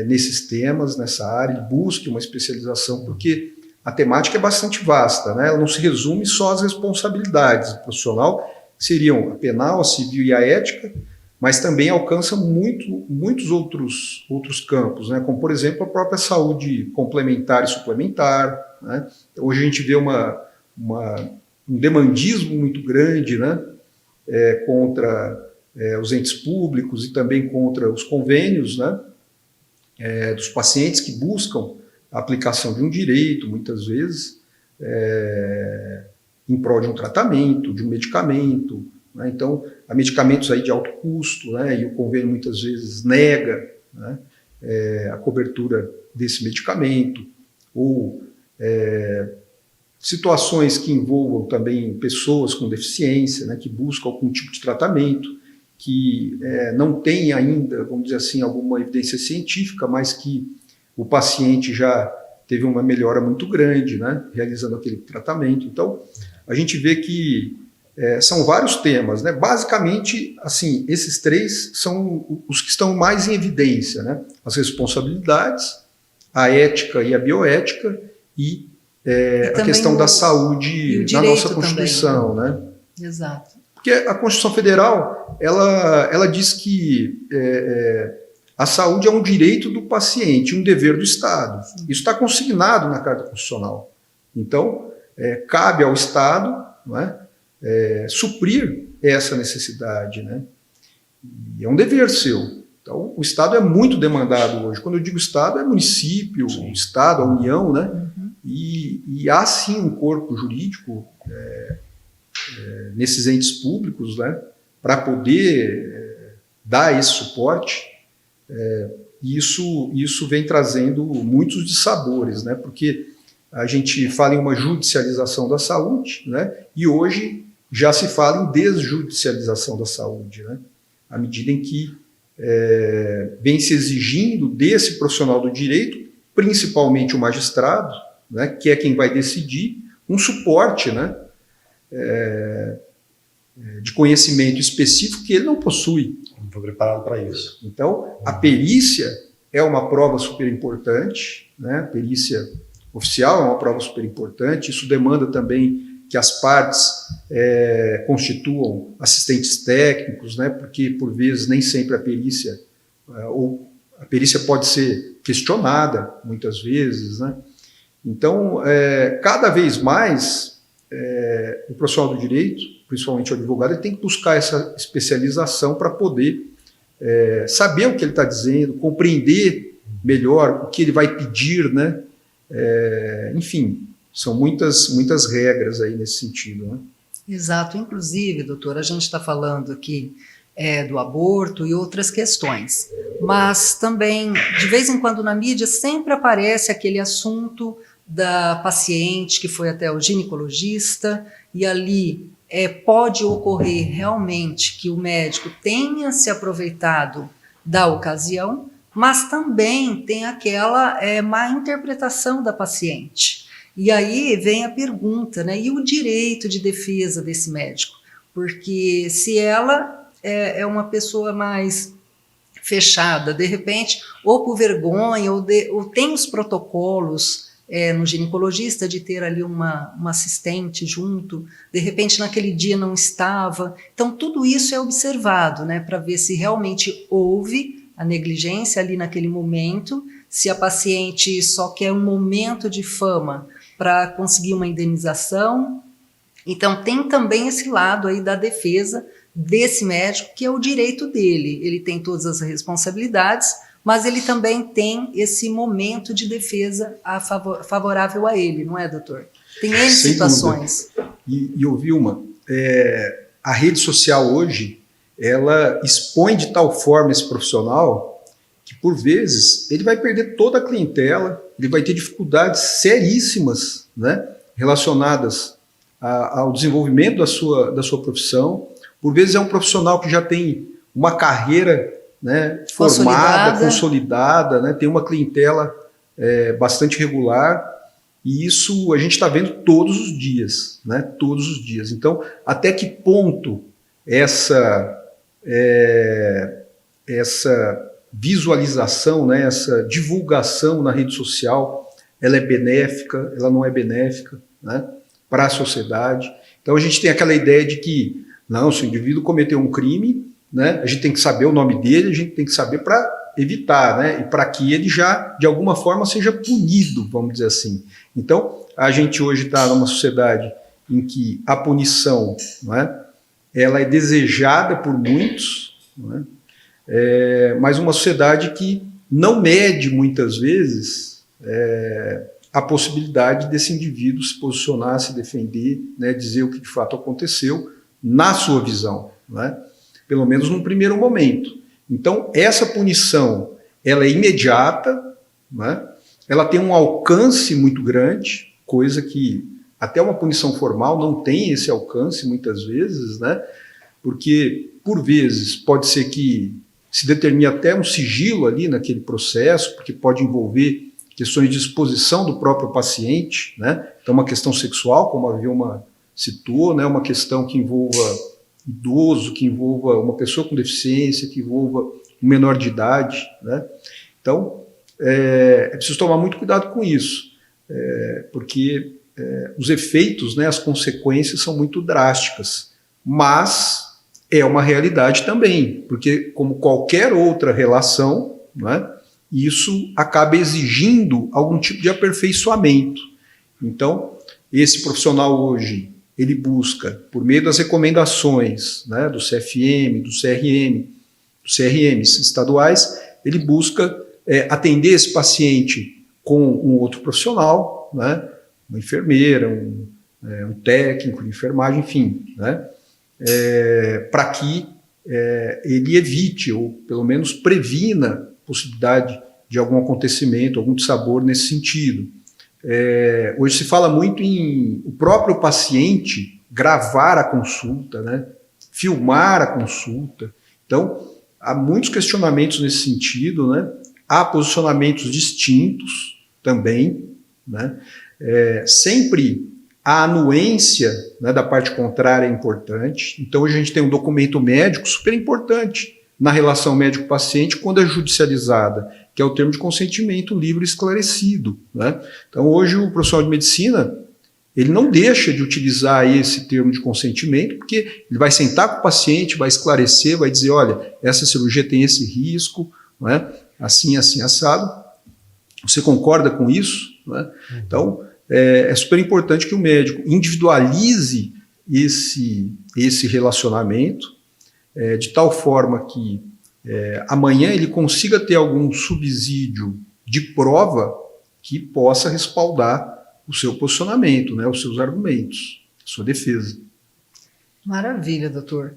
nesses temas, nessa área, ele busque uma especialização, porque a temática é bastante vasta, né? Ela não se resume só às responsabilidades do profissional, que seriam a penal, a civil e a ética, mas também alcança muitos outros campos, né? Como, por exemplo, a própria saúde complementar e suplementar, né? Hoje a gente vê um demandismo muito grande, né? Contra os entes públicos e também contra os convênios, né? Dos pacientes que buscam a aplicação de um direito, muitas vezes, em prol de um tratamento, de um medicamento, né? Então, há medicamentos aí de alto custo, né? E o convênio muitas vezes nega, né, a cobertura desse medicamento, ou situações que envolvam também pessoas com deficiência, né, que buscam algum tipo de tratamento, que não tem ainda, vamos dizer assim, alguma evidência científica, mas que o paciente já teve uma melhora muito grande, né, realizando aquele tratamento. Então, a gente vê que são vários temas, né? Basicamente, assim, esses três são os que estão mais em evidência, né? As responsabilidades, a ética e a bioética e a questão da saúde na nossa Constituição, também, né? Exato. Porque a Constituição Federal, ela diz que a saúde é um direito do paciente, um dever do Estado. Sim. Isso está consignado na Carta Constitucional. Então, cabe ao Estado, não é, suprir essa necessidade, né? E é um dever seu. Então, o Estado é muito demandado hoje. Quando eu digo Estado, é município, o Estado, a União, né? Uhum. E há sim um corpo jurídico nesses entes públicos, né, para poder dar esse suporte. E isso vem trazendo muitos dissabores, né? Porque a gente fala em uma judicialização da saúde, né? E hoje já se fala em desjudicialização da saúde, né? À medida em que vem se exigindo desse profissional do direito, principalmente o magistrado, né, que é quem vai decidir, um suporte, né, de conhecimento específico que ele não possui. Não estou preparado para isso. Então, a perícia é uma prova super importante, né? A perícia oficial é uma prova super importante, isso demanda também que as partes constituam assistentes técnicos, né? Porque, por vezes, nem sempre a perícia, ou a perícia pode ser questionada, muitas vezes, né? Então, cada vez mais, o profissional do direito, principalmente o advogado, ele tem que buscar essa especialização para poder saber o que ele está dizendo, compreender melhor o que ele vai pedir, né? Enfim, são muitas regras aí nesse sentido, né? Exato. Inclusive, doutor, a gente está falando aqui do aborto e outras questões, mas também, de vez em quando na mídia, sempre aparece aquele assunto da paciente que foi até o ginecologista e ali pode ocorrer realmente que o médico tenha se aproveitado da ocasião, mas também tem aquela má interpretação da paciente. E aí vem a pergunta, né? E o direito de defesa desse médico? Porque se ela é uma pessoa mais fechada, de repente, ou por vergonha, ou tem os protocolos no ginecologista de ter ali uma assistente junto, de repente naquele dia não estava. Então tudo isso é observado, né, para ver se realmente houve a negligência ali naquele momento, se a paciente só quer um momento de fama para conseguir uma indenização. Então tem também esse lado aí da defesa desse médico, que é o direito dele. Ele tem todas as responsabilidades, mas ele também tem esse momento de defesa favorável a ele, não é, doutor? Tem N situações. E Vilma, a rede social hoje, ela expõe de tal forma esse profissional que, por vezes, ele vai perder toda a clientela, ele vai ter dificuldades seríssimas né, relacionadas ao desenvolvimento da sua profissão. Por vezes é um profissional que já tem uma carreira, né, formada, consolidada, né, tem uma clientela bastante regular, e isso a gente está vendo todos os dias, né, todos os dias. Então, até que ponto essa visualização, né, essa divulgação na rede social, ela é benéfica, ela não é benéfica, né, para a sociedade. Então a gente tem aquela ideia de que, não, se o indivíduo cometeu um crime, né, a gente tem que saber o nome dele, a gente tem que saber para evitar, né, e para que ele já, de alguma forma, seja punido, vamos dizer assim. Então, a gente hoje está numa sociedade em que a punição, né, ela é desejada por muitos, né, mas uma sociedade que não mede, muitas vezes, a possibilidade desse indivíduo se posicionar, se defender, né, dizer o que de fato aconteceu na sua visão, né, pelo menos num primeiro momento. Então, essa punição, ela é imediata, né, ela tem um alcance muito grande, coisa que até uma punição formal não tem esse alcance muitas vezes, né, porque, por vezes, pode ser que se determine até um sigilo ali naquele processo, porque pode envolver questões de exposição do próprio paciente, né? Então, uma questão sexual, como a Vilma citou, né? Uma questão que envolva idoso, que envolva uma pessoa com deficiência, que envolva um menor de idade, né? Então, é preciso tomar muito cuidado com isso, porque os efeitos, né, as consequências são muito drásticas, mas é uma realidade também, porque como qualquer outra relação, né, isso acaba exigindo algum tipo de aperfeiçoamento. Então, esse profissional hoje, ele busca, por meio das recomendações, né, do CFM, do CRM, dos CRMs estaduais, ele busca atender esse paciente com um outro profissional, né, uma enfermeira, um técnico de enfermagem, enfim, né, para que ele evite, ou pelo menos previna, a possibilidade de algum acontecimento, algum dissabor nesse sentido. Hoje se fala muito em o próprio paciente gravar a consulta, né, filmar a consulta. Então, há muitos questionamentos nesse sentido, né, há posicionamentos distintos também, né, sempre a anuência, né, da parte contrária é importante. Então, hoje a gente tem um documento médico super importante na relação médico-paciente quando é judicializada, que é o termo de consentimento livre e esclarecido, né? Então, hoje o profissional de medicina, ele não deixa de utilizar esse termo de consentimento, porque ele vai sentar com o paciente, vai esclarecer, vai dizer, olha, essa cirurgia tem esse risco, né? Assim, assim, assado. Você concorda com isso? Né? Então, é super importante que o médico individualize esse relacionamento, de tal forma que amanhã ele consiga ter algum subsídio de prova que possa respaldar o seu posicionamento, né, os seus argumentos, a sua defesa. Maravilha, doutor.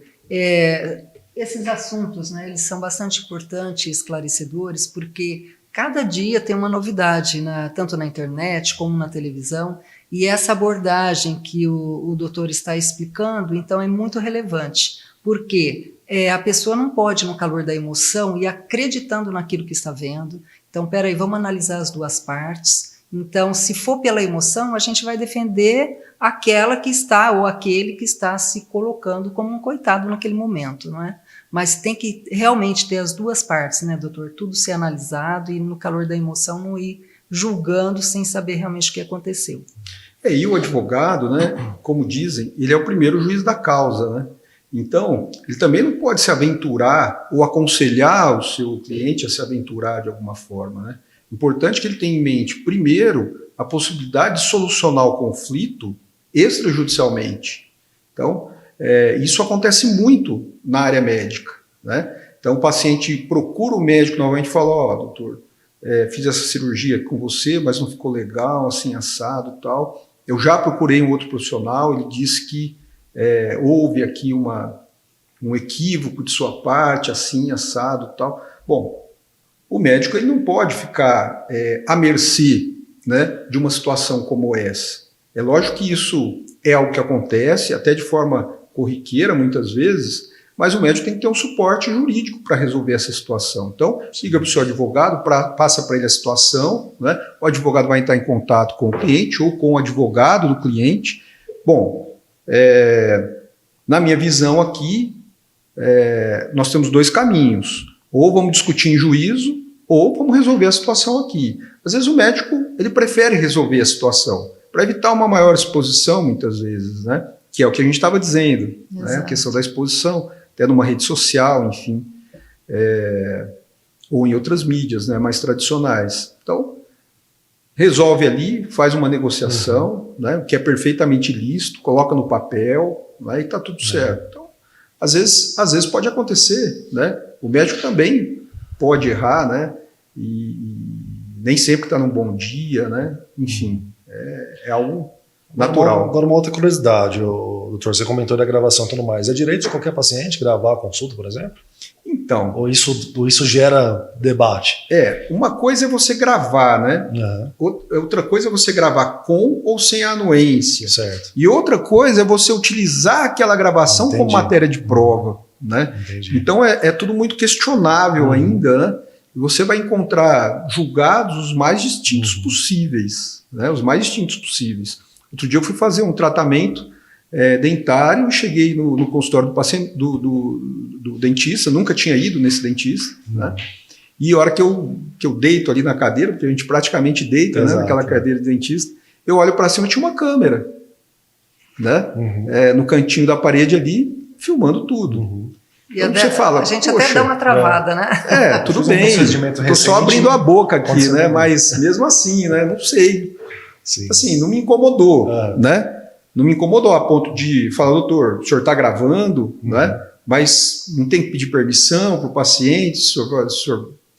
Esses assuntos, né, eles são bastante importantes e esclarecedores, porque cada dia tem uma novidade, tanto na internet como na televisão, e essa abordagem que o doutor está explicando, então, é muito relevante, porque a pessoa não pode, no calor da emoção, ir acreditando naquilo que está vendo. Então, peraí, vamos analisar as duas partes. Então, se for pela emoção, a gente vai defender aquela que está, ou aquele que está se colocando como um coitado naquele momento, não é? Mas tem que realmente ter as duas partes, né, doutor? Tudo ser analisado e no calor da emoção não ir julgando sem saber realmente o que aconteceu. E o advogado, né, como dizem, ele é o primeiro juiz da causa, né? Então, ele também não pode se aventurar ou aconselhar o seu cliente a se aventurar de alguma forma, né? Importante que ele tenha em mente, primeiro, a possibilidade de solucionar o conflito extrajudicialmente. Então, isso acontece muito na área médica, né? Então, o paciente procura o médico novamente e fala, ó, doutor, fiz essa cirurgia com você, mas não ficou legal, assim, assado e tal. Eu já procurei um outro profissional, ele disse que houve aqui um equívoco de sua parte, assim, assado e tal. Bom, o médico ele não pode ficar à mercê, né, de uma situação como essa. É lógico que isso é algo que acontece, até de forma corriqueira, muitas vezes, mas o médico tem que ter um suporte jurídico para resolver essa situação. Então, liga para o seu advogado, passa para ele a situação, né? O advogado vai entrar em contato com o cliente ou com o advogado do cliente. Bom, na minha visão aqui, nós temos dois caminhos. Ou vamos discutir em juízo, ou vamos resolver a situação aqui. Às vezes o médico ele prefere resolver a situação, para evitar uma maior exposição, muitas vezes, né? Que é o que a gente estava dizendo, né? A questão da exposição, até numa rede social, enfim, ou em outras mídias, né, mais tradicionais. Então, resolve ali, faz uma negociação, né, que é perfeitamente lícito, coloca no papel, né, e está tudo certo. Então, às vezes pode acontecer, né? O médico também pode errar, né? E nem sempre está num bom dia, né? Enfim, é algo natural. Agora uma outra curiosidade, doutor, você comentou da gravação e tudo mais. É direito de qualquer paciente gravar a consulta, por exemplo? Então... Ou isso gera debate? Uma coisa é você gravar, né? Outra coisa é você gravar com ou sem a anuência. Certo. E outra coisa é você utilizar aquela gravação como matéria de prova, né? Entendi. Então é tudo muito questionável ainda, né? E você vai encontrar julgados os mais distintos possíveis, né? Os mais distintos possíveis. Outro dia eu fui fazer um tratamento dentário e cheguei no consultório do paciente, do dentista, nunca tinha ido nesse dentista, né? E a hora que eu deito ali na cadeira, porque a gente praticamente deita, né, naquela cadeira de dentista, eu olho para cima e tinha uma câmera, né? No cantinho da parede ali, filmando tudo. E então você fala, a gente até dá uma travada, né? Tudo bem, estou só abrindo a boca aqui, né? Mas mesmo assim, né? Não sei. Sim. Assim, não me incomodou, né? Não me incomodou a ponto de falar, doutor, o senhor está gravando, né? Mas não tem que pedir permissão para o paciente, se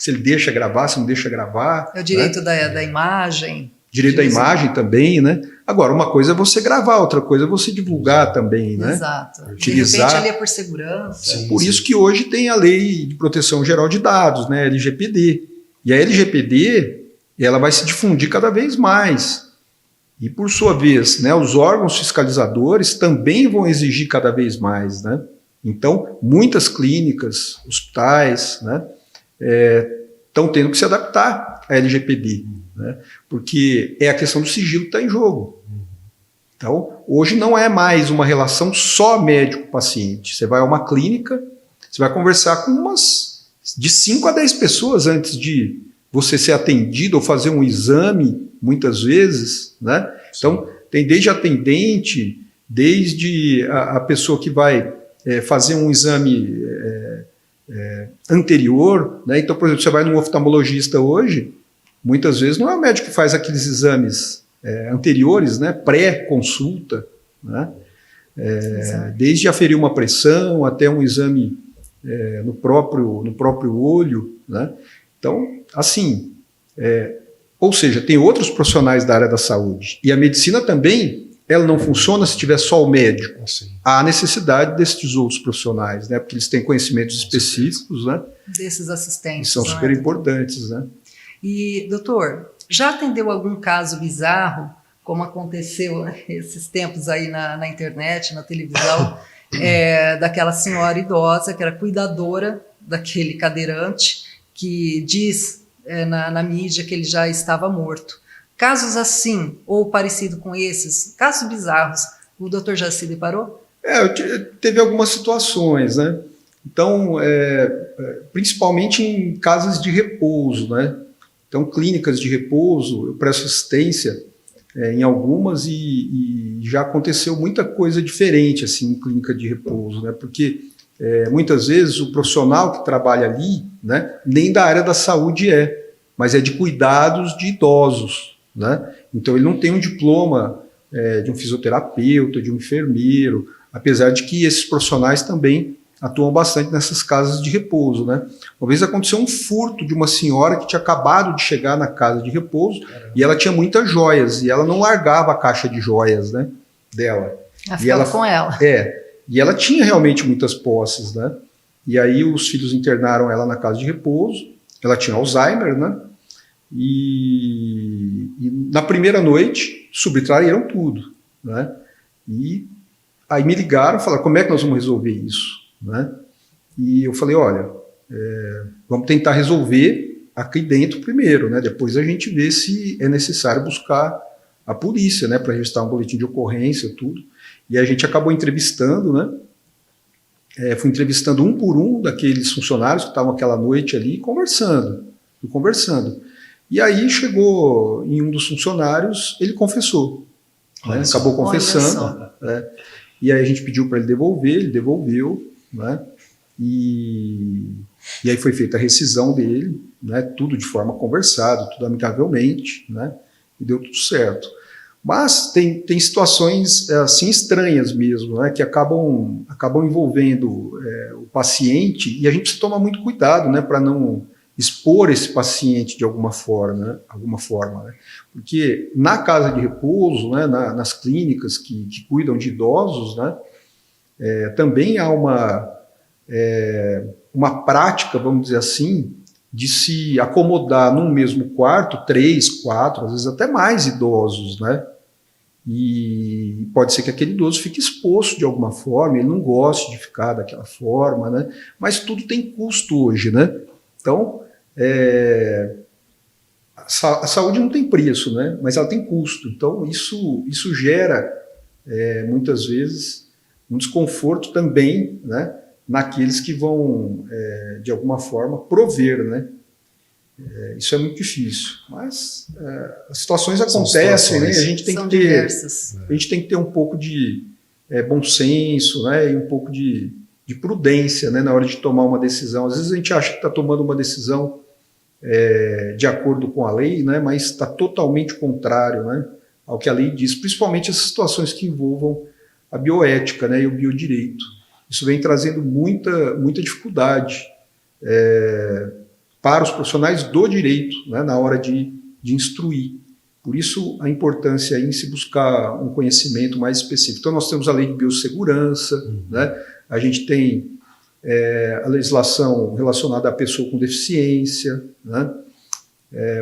ele deixa gravar, se não deixa gravar. É o direito, né? da imagem. Direito da imagem também, né? Agora, uma coisa é você gravar, outra coisa é você divulgar também, né? Exato. Utilizar. De repente ali é por segurança. Sim, por isso que hoje tem a Lei de Proteção Geral de Dados, né? LGPD. E a LGPD, ela vai se difundir cada vez mais. E, por sua vez, né, os órgãos fiscalizadores também vão exigir cada vez mais, né? Então, muitas clínicas, hospitais, né, estão tendo que se adaptar à LGPD, né? Porque é a questão do sigilo que está em jogo. Então, hoje não é mais uma relação só médico-paciente. Você vai a uma clínica, você vai conversar com umas de 5 a 10 pessoas antes de você ser atendido ou fazer um exame, muitas vezes, né? Então, tem desde atendente, desde a pessoa que vai fazer um exame anterior, né? Então, por exemplo, você vai num oftalmologista hoje, muitas vezes não é o médico que faz aqueles exames anteriores, né? Pré-consulta, né? Desde aferir uma pressão até um exame no próprio olho, né? Então, assim, ou seja, tem outros profissionais da área da saúde. E a medicina também, ela não funciona se tiver só o médico. Sim. Há necessidade desses outros profissionais, né? Porque eles têm conhecimentos específicos, né? Desses assistentes. E são super importantes, né? E, doutor, já atendeu algum caso bizarro, como aconteceu esses tempos aí na internet, na televisão, daquela senhora idosa que era cuidadora daquele cadeirante, que diz na mídia que ele já estava morto. Casos assim, ou parecido com esses, casos bizarros, o doutor já se deparou? Teve algumas situações, né? Então, principalmente em casas de repouso, né? Então, clínicas de repouso, eu presto assistência em algumas e já aconteceu muita coisa diferente assim, em clínica de repouso, né? Porque muitas vezes o profissional que trabalha ali, né, nem da área da saúde mas é de cuidados de idosos, né? Então ele não tem um diploma de um fisioterapeuta, de um enfermeiro, apesar de que esses profissionais também atuam bastante nessas casas de repouso, né? Uma vez aconteceu um furto de uma senhora que tinha acabado de chegar na casa de repouso. Caramba. E ela tinha muitas joias e ela não largava a caixa de joias, né, dela. Ficava com ela. E ela tinha realmente muitas posses, né? E aí os filhos internaram ela na casa de repouso. Ela tinha Alzheimer, né? e na primeira noite subtraíram tudo, né? E aí me ligaram e falaram, como é que nós vamos resolver isso, né? E eu falei, olha, vamos tentar resolver aqui dentro primeiro, né? Depois a gente vê se é necessário buscar a polícia, né? Para registrar um boletim de ocorrência, tudo. E a gente acabou entrevistando, né? Fui entrevistando um por um daqueles funcionários que estavam aquela noite ali, conversando. E aí chegou em um dos funcionários, ele confessou, né? Acabou confessando, né? E aí a gente pediu para ele devolveu, né? E aí foi feita a rescisão dele, né? Tudo de forma conversada, tudo amigavelmente, né? E deu tudo certo. Mas tem situações assim estranhas mesmo, né? Que acabam envolvendo o paciente, e a gente precisa tomar muito cuidado, né? Para não expor esse paciente de alguma forma, né? Porque na casa de repouso, né, nas clínicas que cuidam de idosos, né, também há uma prática, vamos dizer assim, de se acomodar num mesmo quarto 3, 4, às vezes até mais idosos, né? E pode ser que aquele idoso fique exposto de alguma forma, ele não goste de ficar daquela forma, né? Mas tudo tem custo hoje, né? Então, a saúde não tem preço, né? Mas ela tem custo. Então, isso gera, muitas vezes, um desconforto também, né? Naqueles que vão, de alguma forma, prover, né? Isso é muito difícil. Mas as situações acontecem, né? A gente tem que ter um pouco de bom senso, né? E um pouco de prudência, né? Na hora de tomar uma decisão. Às vezes a gente acha que está tomando uma decisão de acordo com a lei, né? Mas está totalmente contrário, né? Ao que a lei diz, principalmente essas situações que envolvam a bioética, né? E o biodireito. Isso vem trazendo muita dificuldade para os profissionais do direito, né, na hora de instruir. Por isso, a importância em se buscar um conhecimento mais específico. Então, nós temos a lei de biossegurança, né, a gente tem a legislação relacionada à pessoa com deficiência, né,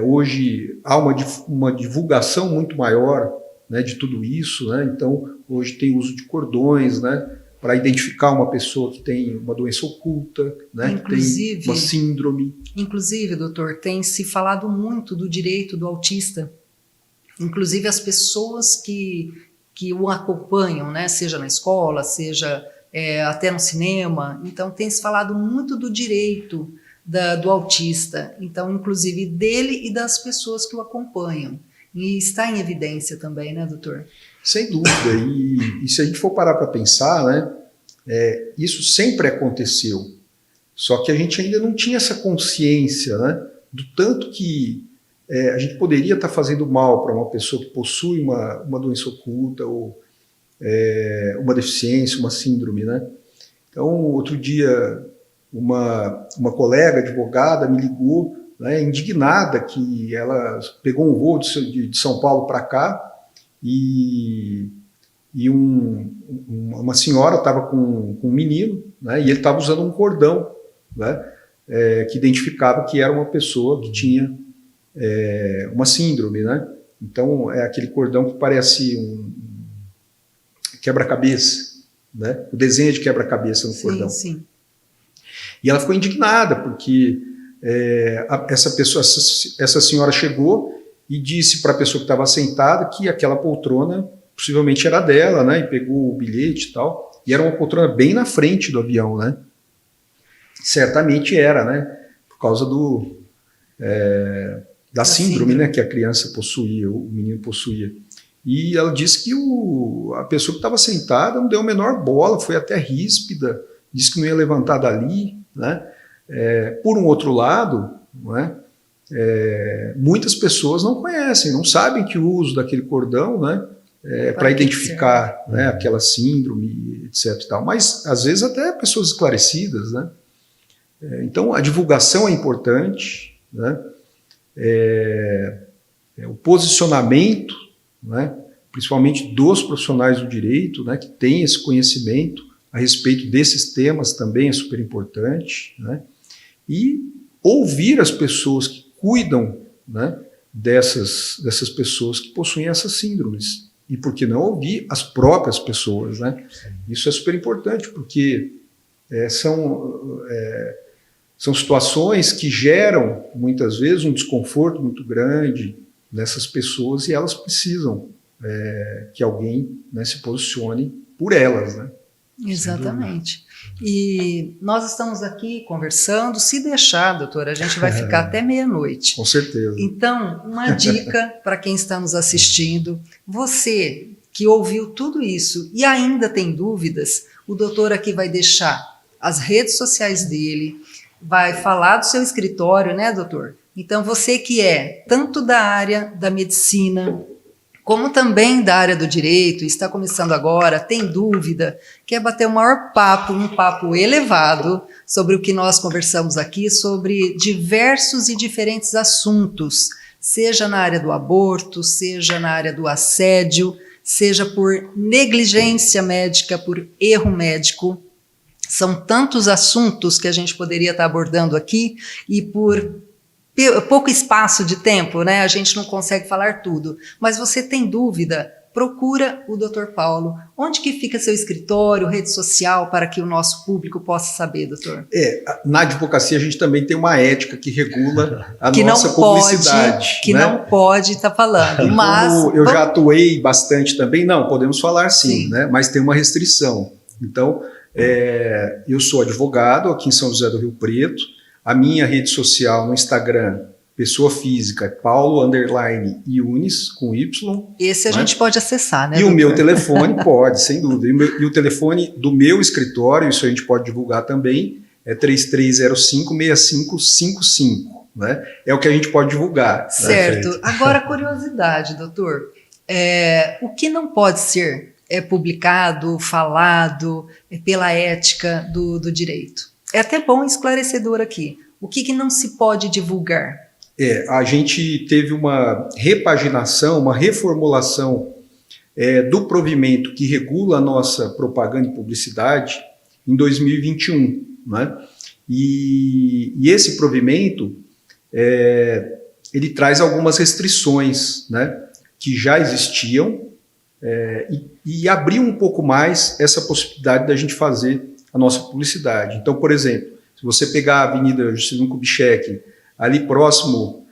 hoje há uma divulgação muito maior, né, de tudo isso, né, então, hoje tem uso de cordões, né, para identificar uma pessoa que tem uma doença oculta, né, que tem uma síndrome. Inclusive, doutor, tem se falado muito do direito do autista. Inclusive, as pessoas que o acompanham, né, seja na escola, seja até no cinema. Então, tem se falado muito do direito do autista. Então, inclusive, dele e das pessoas que o acompanham. E está em evidência também, né, doutor? Sem dúvida, e se a gente for parar para pensar, né, isso sempre aconteceu, só que a gente ainda não tinha essa consciência, né, do tanto que a gente poderia estar fazendo mal para uma pessoa que possui uma doença oculta ou uma deficiência, uma síndrome, né. Então, outro dia, uma colega advogada me ligou, né, indignada que ela pegou um voo de São Paulo para cá, e uma senhora estava com um menino, né, e ele estava usando um cordão, né, que identificava que era uma pessoa que tinha uma síndrome, né? Então é aquele cordão que parece um quebra-cabeça, né? O desenho de quebra-cabeça no cordão. Sim. E ela ficou indignada porque essa senhora chegou e disse para a pessoa que estava sentada que aquela poltrona possivelmente era dela, né? E pegou o bilhete e tal. E era uma poltrona bem na frente do avião, né? Certamente era, né? Por causa da síndrome, né? Que a criança possuía, o menino possuía. E ela disse que a pessoa que estava sentada não deu a menor bola, foi até ríspida, disse que não ia levantar dali, né? Por um outro lado, não é? Muitas pessoas não conhecem, não sabem que o uso daquele cordão, né, para identificar, né, aquela síndrome, etc. E tal. Mas, às vezes, até pessoas esclarecidas. Né? Então, a divulgação é importante, né? O posicionamento, né, principalmente dos profissionais do direito, né, que têm esse conhecimento a respeito desses temas também é super importante. Né? E ouvir as pessoas que cuidam né, dessas pessoas que possuem essas síndromes. E por que não ouvir as próprias pessoas, né? Isso é super importante, porque são situações que geram, muitas vezes, um desconforto muito grande nessas pessoas, e elas precisam que alguém, né, se posicione por elas, né? Exatamente. E nós estamos aqui conversando, se deixar, doutor, a gente vai ficar até meia-noite. Com certeza. Então, uma dica para quem está nos assistindo, você que ouviu tudo isso e ainda tem dúvidas, o doutor aqui vai deixar as redes sociais dele, vai falar do seu escritório, né, doutor? Então, você que é tanto da área da medicina, como também da área do direito, está começando agora, tem dúvida, quer bater o maior papo, um papo elevado, sobre o que nós conversamos aqui, sobre diversos e diferentes assuntos, seja na área do aborto, seja na área do assédio, seja por negligência médica, por erro médico. São tantos assuntos que a gente poderia estar abordando aqui e por pouco espaço de tempo, né? A gente não consegue falar tudo. Mas você tem dúvida? Procura o Dr. Paulo. Onde que fica seu escritório, rede social, para que o nosso público possa saber, doutor? Na advocacia a gente também tem uma ética que regula a nossa publicidade. Que né? não pode estar falando, mas... Como eu já atuei bastante também, não, podemos falar sim. Né? Mas tem uma restrição. Então, eu sou advogado aqui em São José do Rio Preto. A minha rede social no Instagram, pessoa física, é Paulo_Yunis, com Y. Esse a gente pode acessar, né? E doutor? O meu telefone pode, sem dúvida. E o telefone do meu escritório, isso a gente pode divulgar também, é 3305-6555. Né? É o que a gente pode divulgar. Certo. Né? Agora, curiosidade, doutor. O que não pode ser publicado, falado pela ética do direito? É até bom esclarecedor aqui. O que não se pode divulgar? A gente teve uma repaginação, uma reformulação do provimento que regula a nossa propaganda e publicidade em 2021. Né? E esse provimento, ele traz algumas restrições, né, que já existiam e abriu um pouco mais essa possibilidade da gente fazer a nossa publicidade. Então, por exemplo, se você pegar a Avenida Juscelino Kubitschek, ali próximo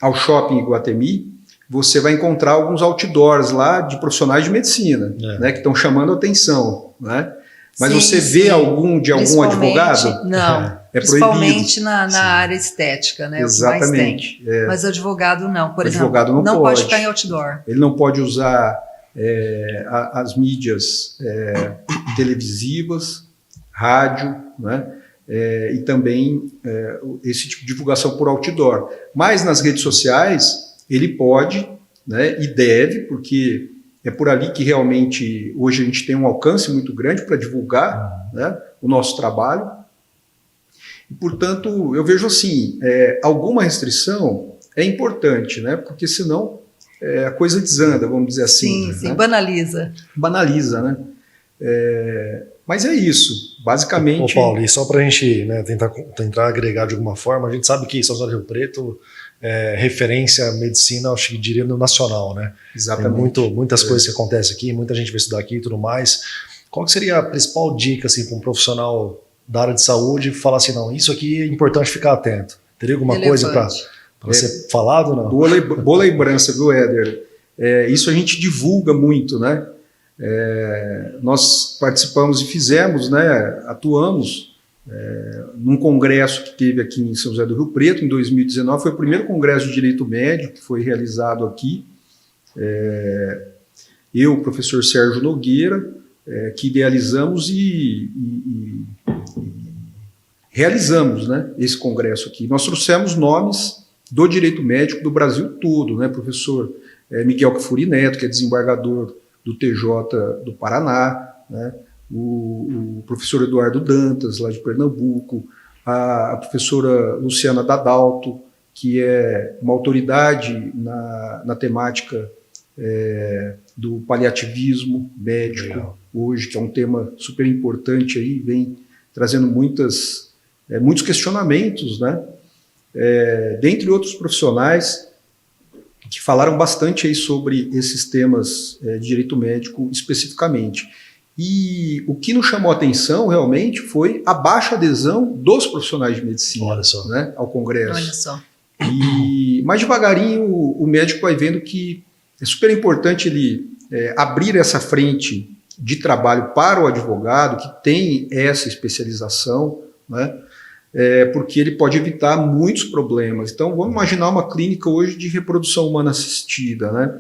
ao Shopping Iguatemi, você vai encontrar alguns outdoors lá de profissionais de medicina, né, que estão chamando a atenção. Né? Mas sim, você vê algum advogado? Não, principalmente na área estética, né? Exatamente. O que mais tem. Mas advogado não, por exemplo, advogado não pode ficar em outdoor. Ele não pode usar as mídias televisivas, rádio, né? E também esse tipo de divulgação por outdoor. Mas nas redes sociais ele pode, né, e deve, porque é por ali que realmente hoje a gente tem um alcance muito grande para divulgar, né, o nosso trabalho. E, portanto, eu vejo assim, alguma restrição é importante, né, porque senão a coisa desanda, vamos dizer assim. Sim, né? Banaliza. Banaliza, né? Mas é isso, basicamente... Ô Paulo, e só para a gente, né, tentar agregar de alguma forma, a gente sabe que São José do Rio Preto é referência à medicina, acho que diria no nacional, né? Exatamente. Tem muitas coisas que acontecem aqui, muita gente vai estudar aqui e tudo mais. Qual que seria a principal dica assim, para um profissional da área de saúde falar assim, não, isso aqui é importante ficar atento? Teria alguma coisa para ser falado ou não? Boa lembrança, viu, Éder? Isso a gente divulga muito, né? Nós participamos e fizemos, né, atuamos num congresso que teve aqui em São José do Rio Preto, em 2019, foi o primeiro congresso de direito médico que foi realizado aqui. Eu, o professor Sérgio Nogueira, que idealizamos e realizamos, né, esse congresso aqui. Nós trouxemos nomes do direito médico do Brasil todo, né, professor Miguel Kfouri Neto, que é desembargador do TJ do Paraná, né, o professor Eduardo Dantas, lá de Pernambuco, a professora Luciana Dadalto, que é uma autoridade na temática do paliativismo médico, hoje, que é um tema super importante, aí, vem trazendo muitos questionamentos, né? dentre outros profissionais que falaram bastante aí sobre esses temas de direito médico especificamente. E o que nos chamou a atenção realmente foi a baixa adesão dos profissionais de medicina, Olha só, né, ao Congresso. Olha só. E mais devagarinho o médico vai vendo que é super importante ele abrir essa frente de trabalho para o advogado que tem essa especialização, né, porque ele pode evitar muitos problemas. Então, vamos imaginar uma clínica hoje de reprodução humana assistida, né?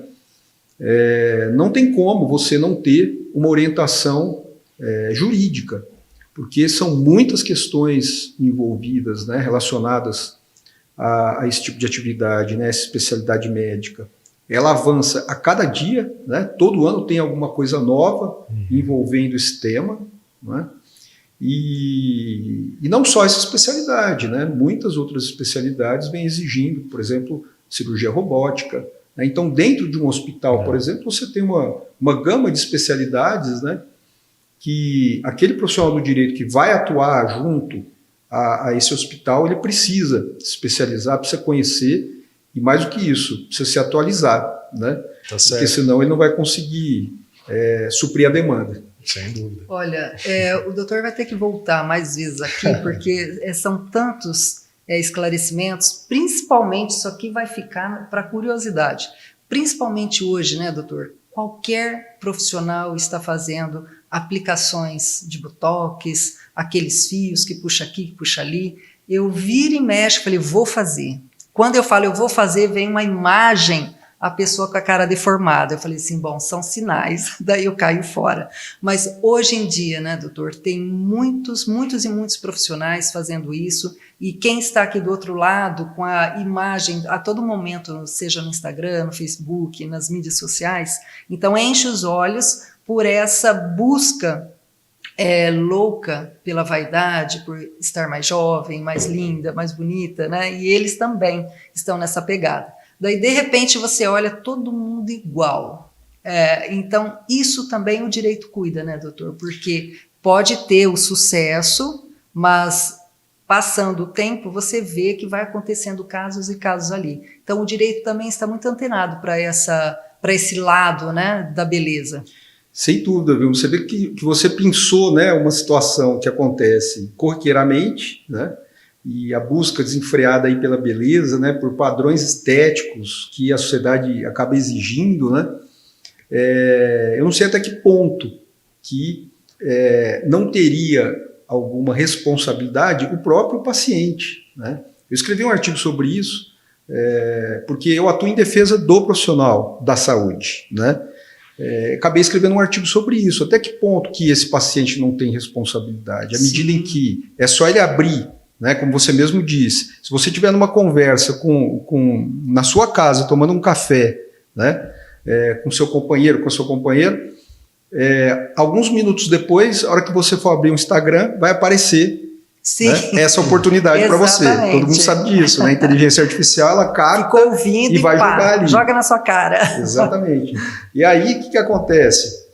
Não tem como você não ter uma orientação jurídica, porque são muitas questões envolvidas, né, relacionadas a esse tipo de atividade, né, essa especialidade médica. Ela avança a cada dia, né, todo ano tem alguma coisa nova envolvendo esse tema, né, e não só essa especialidade, né, muitas outras especialidades vêm exigindo, por exemplo, cirurgia robótica. Então, dentro de um hospital, por exemplo, você tem uma gama de especialidades, né, que aquele profissional do direito que vai atuar junto a esse hospital, ele precisa se especializar, precisa conhecer, e mais do que isso, precisa se atualizar, né? Tá certo. Porque senão ele não vai conseguir suprir a demanda. Sem dúvida. Olha, o doutor vai ter que voltar mais vezes aqui, porque são tantos esclarecimentos, principalmente, isso aqui vai ficar para curiosidade, principalmente hoje, né, doutor? Qualquer profissional está fazendo aplicações de botox, aqueles fios que puxa aqui, que puxa ali. Eu viro e mexo, falei, vou fazer. Quando eu falo eu vou fazer, vem uma imagem, a pessoa com a cara deformada. Eu falei assim, bom, são sinais, daí eu caio fora. Mas hoje em dia, né, doutor, tem muitos e muitos profissionais fazendo isso, e quem está aqui do outro lado com a imagem a todo momento, seja no Instagram, no Facebook, nas mídias sociais, então enche os olhos por essa busca louca pela vaidade, por estar mais jovem, mais linda, mais bonita, né? E eles também estão nessa pegada. Daí, de repente, você olha todo mundo igual. Então, isso também o direito cuida, né, doutor? Porque pode ter o sucesso, mas passando o tempo, você vê que vai acontecendo casos e casos ali. Então, o direito também está muito antenado para esse lado, né, da beleza. Sem dúvida, viu? Você vê que você pensou, né, uma situação que acontece corriqueiramente, né, e a busca desenfreada aí pela beleza, né, por padrões estéticos que a sociedade acaba exigindo, né, eu não sei até que ponto que não teria alguma responsabilidade o próprio paciente, né? Eu escrevi um artigo sobre isso, porque eu atuo em defesa do profissional da saúde, né? Acabei escrevendo um artigo sobre isso, até que ponto que esse paciente não tem responsabilidade, à medida em que é só ele abrir, né, como você mesmo disse, se você estiver numa conversa na sua casa, tomando um café, né, com seu companheiro, com a sua companheira, alguns minutos depois, a hora que você for abrir o Instagram, vai aparecer, né, essa oportunidade para você. Todo mundo sabe disso, né? A inteligência artificial, ela capta e vai jogar ali. Joga na sua cara. Exatamente. E aí, o que acontece?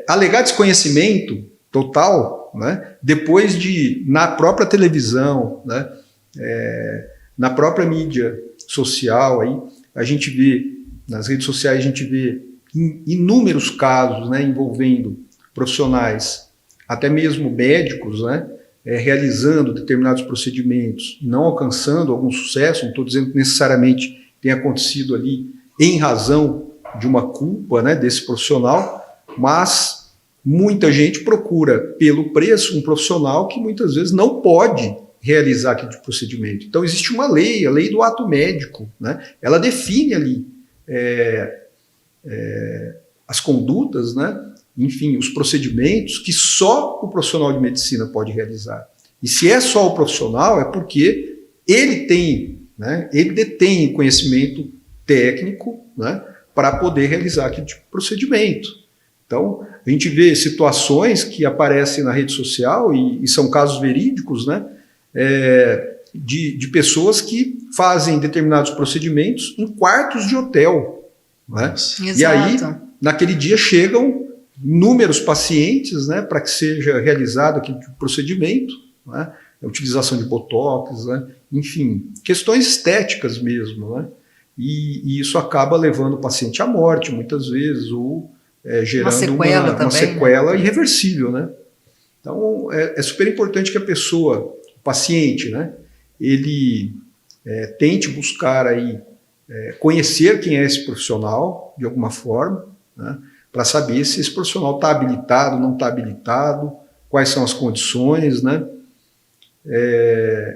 Alegar desconhecimento total, né? Depois na própria televisão, né? Na própria mídia social, aí, a gente vê, nas redes sociais, a gente vê inúmeros casos, né, envolvendo profissionais, até mesmo médicos, né, realizando determinados procedimentos, não alcançando algum sucesso. Não estou dizendo que necessariamente tenha acontecido ali em razão de uma culpa, né, desse profissional, mas muita gente procura, pelo preço, um profissional que muitas vezes não pode realizar aquele procedimento. Então existe uma lei, a lei do ato médico, né, ela define ali as condutas, né, enfim, os procedimentos que só o profissional de medicina pode realizar. E se é só o profissional, é porque ele tem, né, ele detém conhecimento técnico, né, para poder realizar aquele tipo de procedimento. Então, a gente vê situações que aparecem na rede social e são casos verídicos, né, de pessoas que fazem determinados procedimentos em quartos de hotel, né? E aí, naquele dia, chegam inúmeros pacientes, né, para que seja realizado aquele procedimento, né? a utilização de botox, né? Enfim, questões estéticas mesmo, né? E isso acaba levando o paciente à morte, muitas vezes, ou gerando uma sequela irreversível, né? Então, é super importante que a pessoa, o paciente, né? Ele tente buscar aí, conhecer quem é esse profissional, de alguma forma, né? Para saber se esse profissional está habilitado, não está habilitado, quais são as condições, né?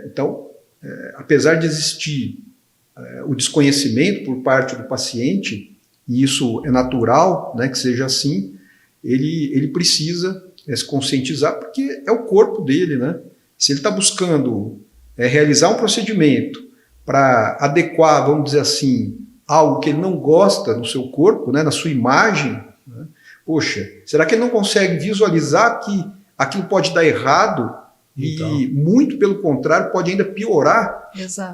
Então, apesar de existir o desconhecimento por parte do paciente, e isso é natural, né, que seja assim, ele precisa se conscientizar, porque é o corpo dele, né? Se ele está buscando realizar um procedimento para adequar, vamos dizer assim, algo que ele não gosta no seu corpo, né, na sua imagem, né? Poxa, será que ele não consegue visualizar que aquilo pode dar errado? Então. E muito pelo contrário, pode ainda piorar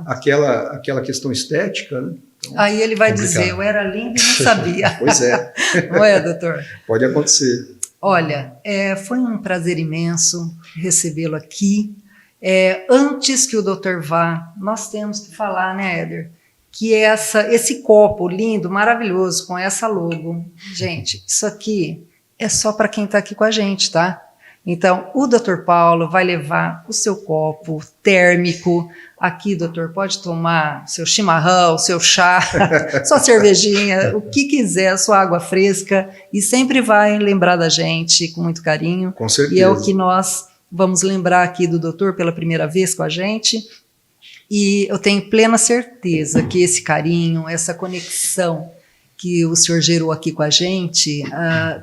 aquela questão estética, né? Então, aí ele vai dizer, eu era lindo e não sabia. Pois é. Não é, doutor? Pode acontecer. Olha, foi um prazer imenso recebê-lo aqui. Antes que o doutor vá, nós temos que falar, né, Éder, que esse copo lindo, maravilhoso, com essa logo, gente, isso aqui é só para quem está aqui com a gente, tá? Então, o Dr. Paulo vai levar o seu copo térmico. Aqui, doutor, pode tomar seu chimarrão, seu chá, sua cervejinha, o que quiser, sua água fresca, e sempre vai lembrar da gente com muito carinho. Com certeza. E é o que nós vamos lembrar aqui do doutor pela primeira vez com a gente. E eu tenho plena certeza que esse carinho, essa conexão que o senhor gerou aqui com a gente,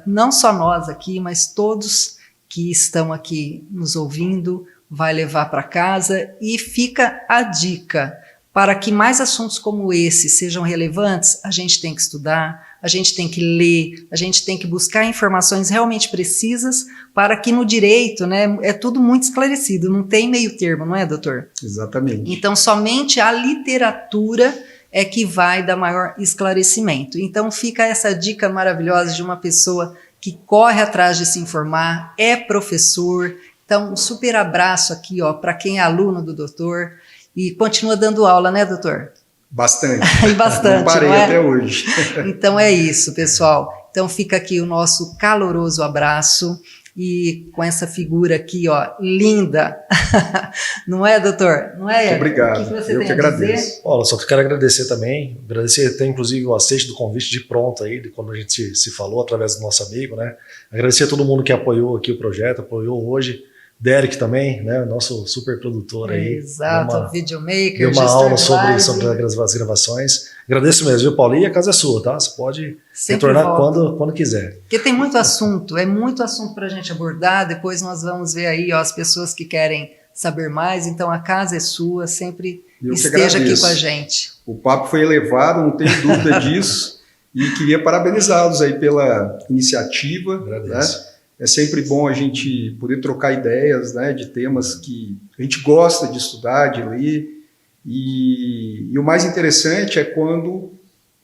não só nós aqui, mas todos que estão aqui nos ouvindo, vai levar para casa. E fica a dica, para que mais assuntos como esse sejam relevantes, a gente tem que estudar, a gente tem que ler, a gente tem que buscar informações realmente precisas, para que no direito, né, é tudo muito esclarecido, não tem meio termo, não é, doutor? Exatamente. Então, somente a literatura é que vai dar maior esclarecimento. Então, fica essa dica maravilhosa de uma pessoa que corre atrás de se informar, é professor. Então, um super abraço aqui, ó, para quem é aluno do doutor e continua dando aula, né, doutor? Bastante. E bastante, não parei até hoje. Então é isso, pessoal. Então fica aqui o nosso caloroso abraço e com essa figura aqui, ó, linda. Não é, doutor? Não é? Muito obrigado. O que você eu tem que a agradeço. dizer? Olha, só quero agradecer também, agradecer até inclusive o aceite do convite de pronto aí, de quando a gente se falou através do nosso amigo, né? Agradecer a todo mundo que apoiou aqui o projeto, apoiou hoje. Derek também, né, nosso super produtor aí. Exato, videomaker, deu uma aula sobre as as gravações. Agradeço mesmo, viu, Paulo? E a casa é sua, tá? Você pode sempre retornar quando quiser. Porque tem muito assunto, é muito assunto para a gente abordar. Depois nós vamos ver aí, ó, as pessoas que querem saber mais. Então a casa é sua, sempre esteja aqui com a gente. O papo foi elevado, não tenho dúvida disso. E queria parabenizá-los aí pela iniciativa. Agradeço. Né? É sempre bom a gente poder trocar ideias, né, de temas que a gente gosta de estudar, de ler. E o mais interessante é quando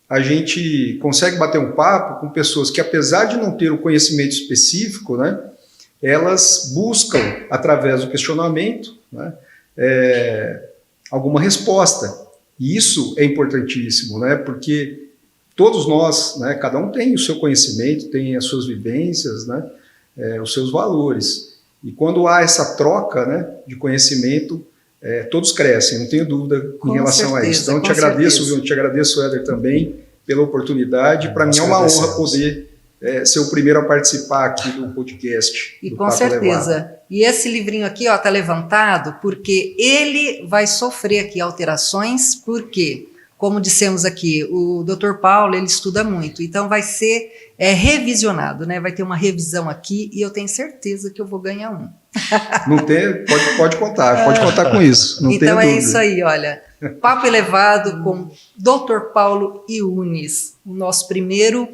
a gente consegue bater um papo com pessoas que, apesar de não ter o conhecimento específico, né, elas buscam, através do questionamento, né, alguma resposta. E isso é importantíssimo, né, porque todos nós, né, cada um tem o seu conhecimento, tem as suas vivências, né, os seus valores. E quando há essa troca, né, de conhecimento, todos crescem, não tenho dúvida em relação a isso. Então, eu te agradeço, Éder, também, pela oportunidade. Para mim é uma honra poder ser o primeiro a participar aqui do podcast. E com certeza. E esse livrinho aqui está levantado porque ele vai sofrer aqui alterações, porque, como dissemos aqui, o Dr. Paulo, ele estuda muito, então vai ser revisionado, né? Vai ter uma revisão aqui e eu tenho certeza que eu vou ganhar um. Não tem, pode contar com isso. Não então é isso aí, olha. Papo elevado com Dr. Paulo Yunis, o nosso primeiro,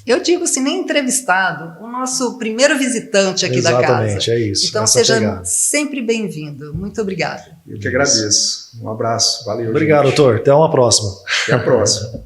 eu digo assim, nem entrevistado, o nosso primeiro visitante aqui da casa. Exatamente, é isso. Então seja sempre bem-vindo. Muito obrigado. Eu que agradeço. Um abraço. Valeu. Obrigado, doutor. Até uma próxima. Até a próxima.